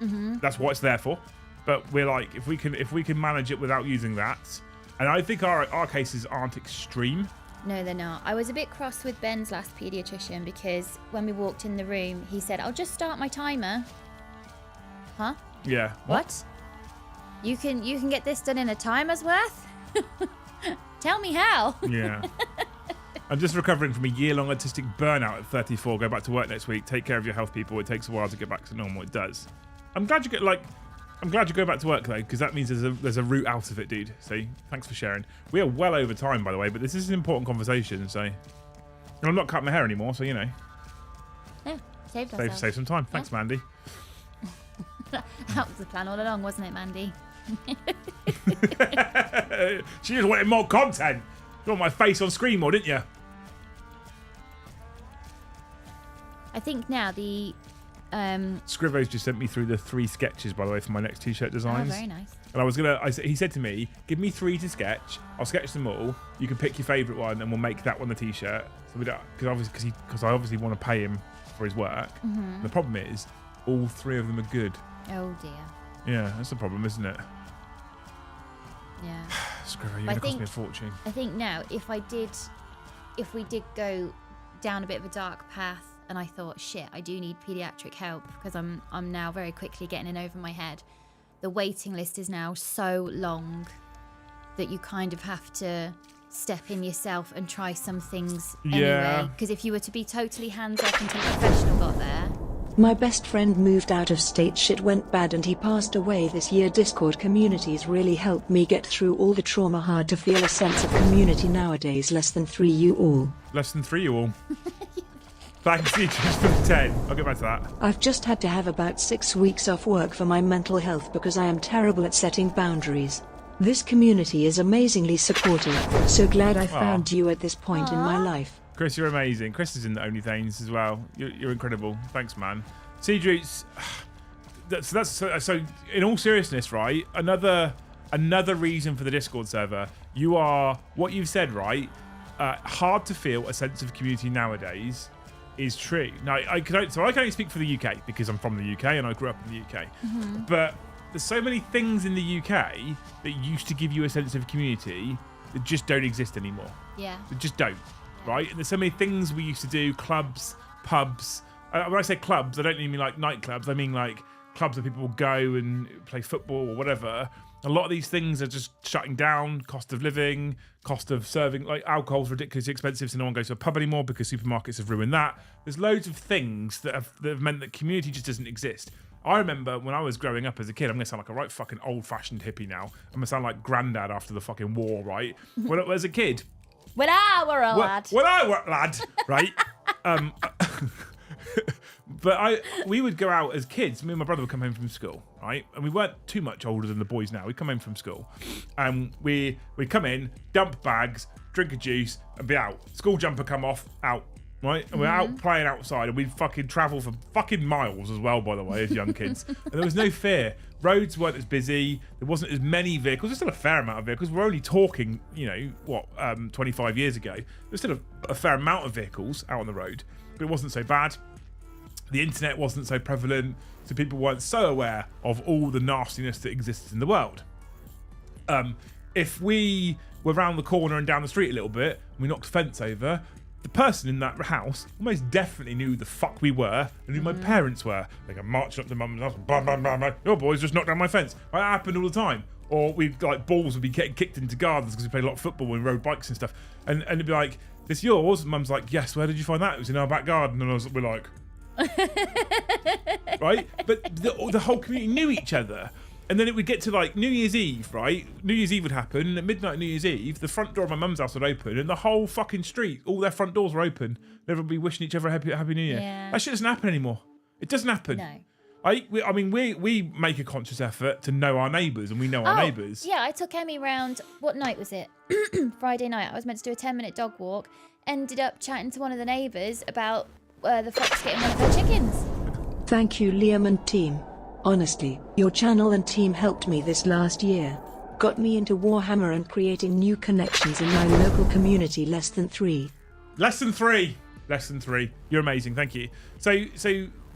Mm-hmm. That's what it's there for. But we're like, if we can manage it without using that, and I think our cases aren't extreme. No, they're not. I was a bit cross with Ben's last paediatrician because when we walked in the room, he said, "I'll just start my timer." Huh? Yeah. What? You can get this done in a timer's worth? Tell me how. Yeah. I'm just recovering from a year-long autistic burnout at 34. Go back to work next week. Take care of your health, people. It takes a while to get back to normal. It does. I'm glad you go back to work though, because that means there's a route out of it, dude. So thanks for sharing. We are well over time, by the way, but this is an important conversation. So, and I'm not cutting my hair anymore, so Yeah, save some time. Thanks, Mandy. That was the plan all along, wasn't it, Mandy? She just wanted more content. You want my face on screen more, didn't you? I think now the Scrivo's just sent me through the 3 sketches, by the way, for my next t-shirt designs. Oh, very nice. And he said to me, give me 3 to sketch. I'll sketch them all. You can pick your favourite one, and we'll make that one the t-shirt. So we don't, because I obviously want to pay him for his work. Mm-hmm. The problem is, all 3 of them are good. Oh dear. Yeah, that's the problem, isn't it? Yeah. Scrivo, you're going to cost me a fortune. I think now, if we did go down a bit of a dark path, and I thought, shit, I do need paediatric help because I'm now very quickly getting in over my head. The waiting list is now so long that you kind of have to step in yourself and try some things anyway. Because if you were to be totally hands off until a professional got there. My best friend moved out of state, shit went bad and he passed away this year. Discord communities really helped me get through all the trauma. Hard to feel a sense of community nowadays. Less than 3 you all. Less than 3 you all. Thanks, you just for the 10. I'll get back to that. I've just had to have about 6 weeks off work for my mental health because I am terrible at setting boundaries. This community is amazingly supportive. So glad I found you at this point in my life. Chris, you're amazing. Chris is in the OnlyThanes as well. You're incredible. Thanks, man. Seedroots, so in all seriousness, right? Another reason for the Discord server. You are what you've said, right? Hard to feel a sense of community nowadays is true. Now, I can only speak for the UK because I'm from the UK and I grew up in the UK. But there's so many things in the UK that used to give you a sense of community that just don't exist anymore. Yeah. They just don't, right? And there's so many things we used to do, clubs, pubs. When I say clubs, I don't mean like nightclubs. I mean like clubs where people will go and play football or whatever. A lot of these things are just shutting down. Cost of living, cost of serving, like alcohol's ridiculously expensive, so no one goes to a pub anymore because supermarkets have ruined that. There's loads of things that have meant that community just doesn't exist. I remember when I was growing up as a kid, I'm going to sound like a right fucking old-fashioned hippie now. I'm going to sound like granddad after the fucking war, right? When I was a kid. When I were a lad. When I were a lad, right? But we would go out as kids. Me and my brother would come home from school, right? And we weren't too much older than the boys now. We'd come home from school. And we'd come in, dump bags, drink a juice, and be out. School jumper come off, out. Right? And we're out playing outside, and we'd fucking travel for fucking miles as well, by the way, as young kids. And there was no fear. Roads weren't as busy. There wasn't as many vehicles. There's still a fair amount of vehicles. We're only talking, 25 years ago. There's still a fair amount of vehicles out on the road, but it wasn't so bad. The internet wasn't so prevalent, so people weren't so aware of all the nastiness that exists in the world. If we were round the corner and down the street a little bit, and we knocked a fence over, the person in that house almost definitely knew who the fuck we were and who my parents were. Like, I'm marching up to mum's house, blah, blah, blah, blah. Your boys just knocked down my fence. That happened all the time. Or balls would be getting kicked into gardens because we played a lot of football and rode bikes and stuff. And it'd be like, this yours? And mum's like, yes, where did you find that? It was in our back garden. And we're like... right? But the whole community knew each other. And then it would get to like New Year's Eve, right? New Year's Eve would happen, and at midnight New Year's Eve, the front door of my mum's house would open, and the whole fucking street, all their front doors were open. And everyone would be wishing each other a happy New Year. Yeah. That shit doesn't happen anymore. It doesn't happen. No. We make a conscious effort to know our neighbours, and we know our neighbours. Yeah, I took Emmy round, what night was it? Friday night. I was meant to do a 10-minute dog walk. Ended up chatting to one of the neighbours about the fox getting one of her chickens. Thank you, Liam and team. Honestly, your channel and team helped me this last year. Got me into Warhammer and creating new connections in my local community. Less than 3. You're amazing, thank you. So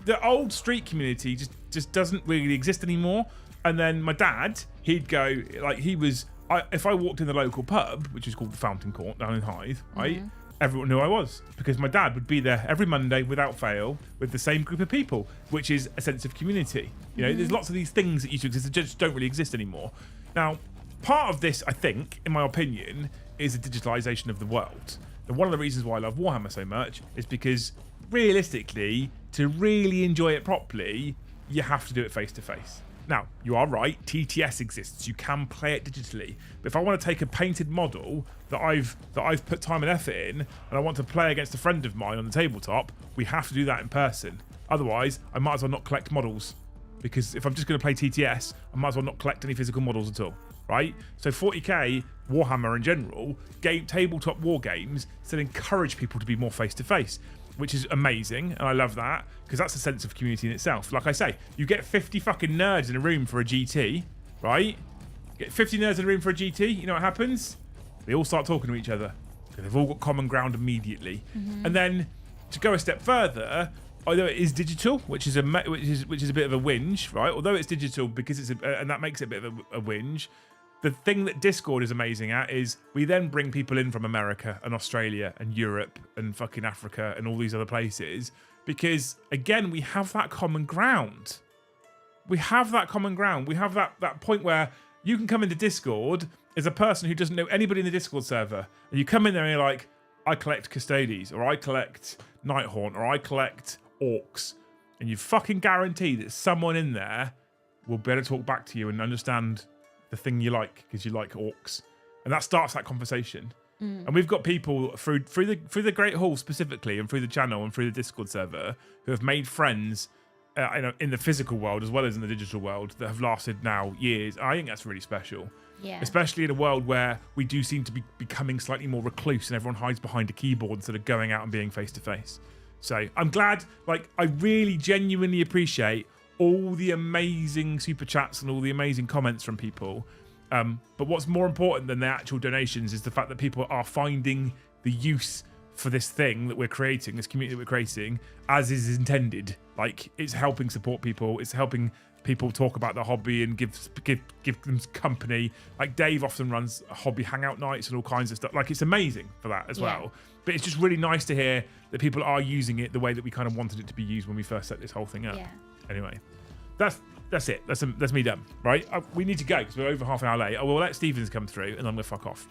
the old street community just doesn't really exist anymore. And then my dad, he'd go, like, if I walked in the local pub, which is called the Fountain Court down in Hythe, right? Everyone knew I was, because my dad would be there every Monday without fail with the same group of people, which is a sense of community. There's lots of these things that used to exist that just don't really exist anymore. Now, part of this, I think, in my opinion, is the digitalization of the world. And one of the reasons why I love Warhammer so much is because, realistically, to really enjoy it properly, you have to do it face to face. Now, you are right, TTS exists, you can play it digitally. But if I want to take a painted model that I've put time and effort in, and I want to play against a friend of mine on the tabletop, we have to do that in person. Otherwise, I might as well not collect models. Because if I'm just going to play TTS, I might as well not collect any physical models at all, right? So 40k, Warhammer in general, tabletop war games still encourage people to be more face-to-face, which is amazing, and I love that, because that's a sense of community in itself. Like I say, you get 50 fucking nerds in a room for a GT, right? Get 50 nerds in a room for a GT, you know what happens? They all start talking to each other, because they've all got common ground immediately. And then, to go a step further, although it is digital, which is a bit of a whinge, right? Although it's digital, because it's and that makes it a bit of a whinge, the thing that Discord is amazing at is we then bring people in from America and Australia and Europe and fucking Africa and all these other places because, again, we have that common ground. We have that common ground. We have that point where you can come into Discord as a person who doesn't know anybody in the Discord server, and you come in there and you're like, I collect Custodes, or I collect Nighthaunt, or I collect Orcs, and you fucking guarantee that someone in there will be able to talk back to you and understand the thing you like because you like orcs, and that starts that conversation. And we've got people through the Great Hall specifically, and through the channel and through the Discord server, who have made friends in the physical world as well as in the digital world that have lasted now years. I think that's really special. Yeah. Especially in a world where we do seem to be becoming slightly more recluse and everyone hides behind a keyboard instead of going out and being face to face. So I'm glad. Like, I really genuinely appreciate all the amazing super chats and all the amazing comments from people. But what's more important than the actual donations is the fact that people are finding the use for this thing that we're creating, this community that we're creating, as is intended. Like, it's helping support people. It's helping people talk about their hobby and give them company. Like, Dave often runs hobby hangout nights and all kinds of stuff. Like, it's amazing for that as well. But it's just really nice to hear that people are using it the way that we kind of wanted it to be used when we first set this whole thing up. Yeah. Anyway, that's it. That's me done. Right? We need to go because we're over half an hour late. I will let Stevens come through and I'm gonna fuck off.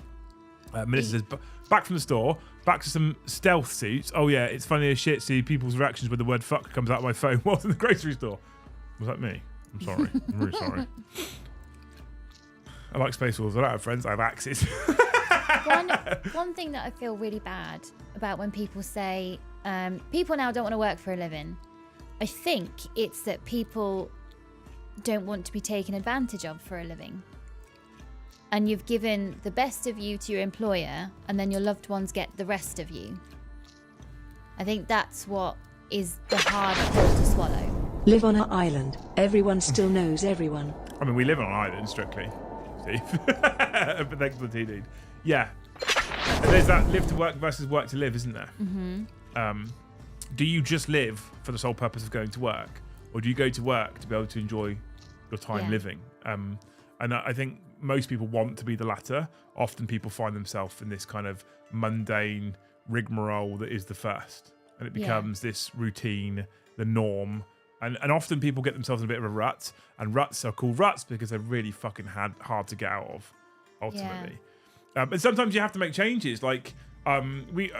Melissa says, back from the store, back to some stealth suits. Oh yeah, it's funny as shit see people's reactions when the word fuck comes out of my phone whilst in the grocery store. Was that me? I'm sorry. I'm really sorry. I like Space Wars. I don't have friends, I have axes. One thing that I feel really bad about when people say, people now don't want to work for a living. I think it's that people don't want to be taken advantage of for a living. And you've given the best of you to your employer, and then your loved ones get the rest of you. I think that's what is the hard pill to swallow. Live on an island. Everyone still knows everyone. I mean, we live on an island, strictly, Steve. But thanks for the tea, dude. Yeah. And there's that live to work versus work to live, isn't there? Mm-hmm. Do you just live for the sole purpose of going to work? Or do you go to work to be able to enjoy your time living? And I think most people want to be the latter. Often people find themselves in this kind of mundane rigmarole that is the first. And it becomes this routine, the norm. And often people get themselves in a bit of a rut. And ruts are called ruts because they're really fucking hard to get out of, ultimately. And sometimes you have to make changes. Like, we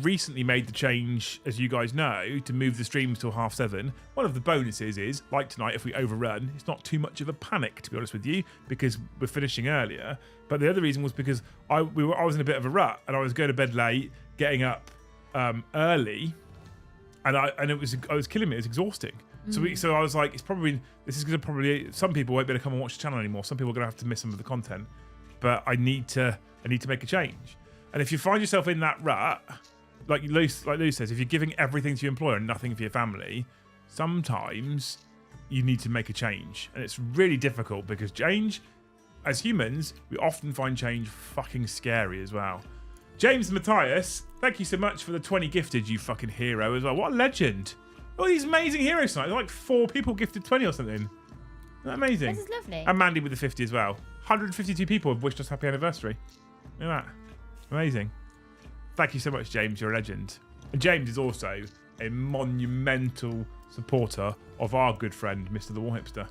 recently made the change, as you guys know, to move the streams till 7:30. One of the bonuses is, like tonight, if we overrun, it's not too much of a panic, to be honest with you, because we're finishing earlier. But the other reason was because I was in a bit of a rut, and I was going to bed late, getting up early, and I was killing me. It was exhausting. So I was like, this is going to probably some people won't be able to come and watch the channel anymore. Some people are going to have to miss some of the content, but I need to make a change. And if you find yourself in that rut, like Lou says, if you're giving everything to your employer and nothing for your family, sometimes you need to make a change. And it's really difficult because change, as humans, we often find change fucking scary as well. James Matthias, thank you so much for the 20 gifted, you fucking hero as well. What a legend. All these amazing heroes tonight. Like 4 people gifted 20 or something. Isn't that amazing? This is lovely. And Mandy with the 50 as well. 152 people have wished us happy anniversary. Look at that. Amazing. Thank you so much, James. You're a legend. And James is also a monumental supporter of our good friend, Mr. the War Hipster.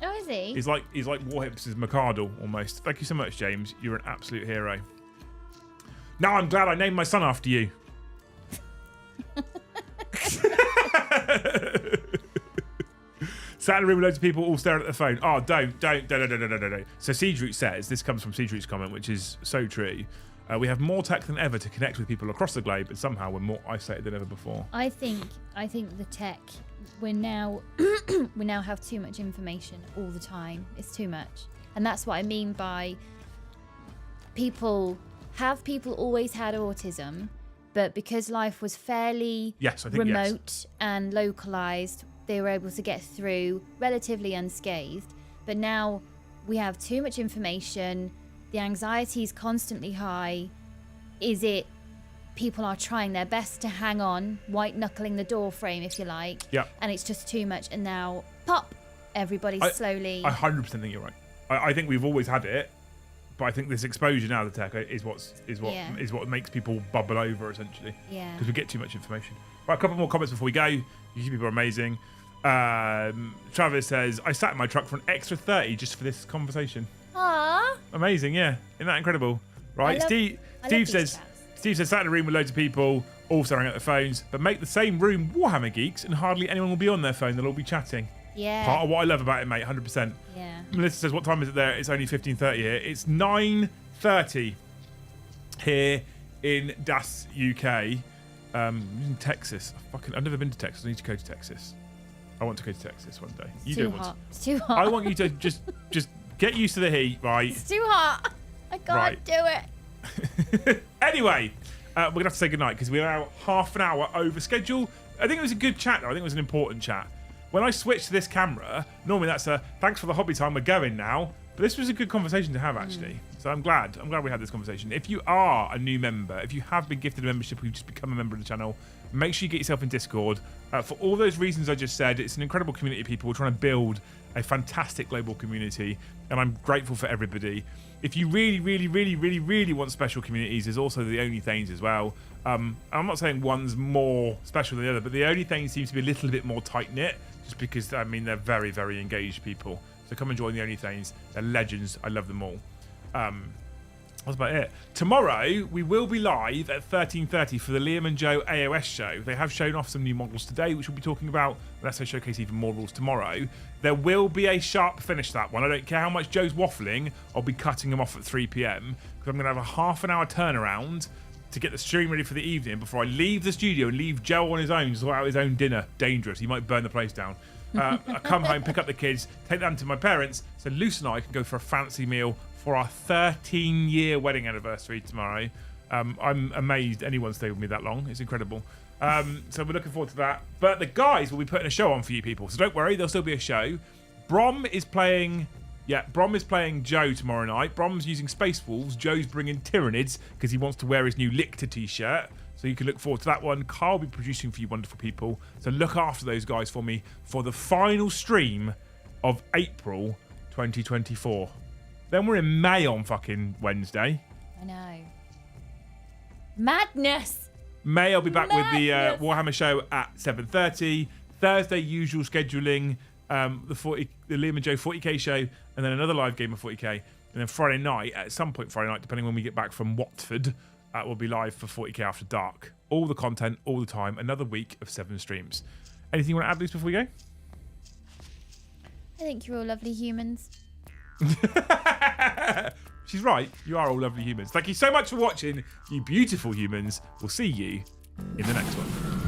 Oh, is he? He's like War Hipster's McArdle almost. Thank you so much, James. You're an absolute hero. Now I'm glad I named my son after you. Sat in a room with loads of people all staring at the phone. Oh, don't. So Siege Root says, this comes from Siege Root's comment, which is so true. We have more tech than ever to connect with people across the globe, but somehow we're more isolated than ever before. I think the tech, we now have too much information all the time. It's too much. And that's what I mean by people always had autism, but because life was fairly remote and localized, they were able to get through relatively unscathed. But now we have too much information. The anxiety is constantly high. Is it people are trying their best to hang on, white knuckling the door frame, if you like, and it's just too much, and now pop, everybody's slowly. I 100% think you're right. I think we've always had it, but I think this exposure now to tech is what makes people bubble over, essentially. Yeah. Because we get too much information. Right, a couple more comments before we go. You people are amazing. Travis says, I sat in my truck for an extra 30 just for this conversation. Aww. Amazing, yeah. Isn't that incredible? Right. Steve says sat in a room with loads of people, all staring at their phones, but make the same room Warhammer geeks and hardly anyone will be on their phone. They'll all be chatting. Yeah. Part of what I love about it, mate, 100%. Yeah. Melissa says, what time is it there? It's only 15:30 here. It's 9:30 here in Das UK. In Texas. I've never been to Texas. I need to go to Texas. I want to go to Texas one day. It's too hot. I want you to just get used to the heat, right? It's too hot. I can't do it. Anyway, we're going to have to say goodnight because we're now half an hour over schedule. I think it was a good chat, though. I think it was an important chat. when I switched to this camera, normally that's a thanks for the hobby time, we're going now. But this was a good conversation to have, actually. So I'm glad we had this conversation. If you are a new member, if you have been gifted a membership or you've just become a member of the channel, make sure you get yourself in Discord. For all those reasons I just said, it's an incredible community of people. We're trying to build a fantastic global community, and I'm grateful for everybody. If you really want special communities, there's also the OnlyThanes as well. I'm not saying one's more special than the other, but the OnlyThanes seems to be a little bit more tight-knit, just because, I mean, they're very engaged people. So come and join the OnlyThanes. They're legends. I love them all. That's about it. Tomorrow, we will be live at 13:30 for the Liam and Joe AOS show. They have shown off some new models today, which we'll be talking about. Unless they showcase even more rules tomorrow. There will be a sharp finish to that one. I don't care how much Joe's waffling. I'll be cutting him off at 3 p.m. because I'm going to have a half an hour turnaround to get the stream ready for the evening before I leave the studio and leave Joe on his own to sort out his own dinner. Dangerous. He might burn the place down. I come home, pick up the kids, take them to my parents, so Luce and I can go for a fancy meal for our 13-year wedding anniversary tomorrow. I'm amazed anyone stayed with me that long. It's incredible. So we're looking forward to that. But the guys will be putting a show on for you people, so don't worry, there'll still be a show. Brom is playing Joe tomorrow night. Brom's using Space Wolves. Joe's bringing Tyranids because he wants to wear his new Lictor t-shirt. So you can look forward to that one. Carl will be producing for you wonderful people. So look after those guys for me for the final stream of April 2024. Then we're in May on fucking Wednesday. I know. Madness! May I'll be back with the Warhammer show at 7:30. Thursday, usual scheduling. The Liam and Joe 40k show. And then another live game of 40k. And then Friday night, at some point Friday night, depending when we get back from Watford, we'll be live for 40k After Dark. All the content, all the time. Another week of 7 streams. Anything you want to add, Luce, before we go? I think you're all lovely humans. She's right. You are all lovely humans. Thank you so much for watching, you beautiful humans. We'll see you in the next one.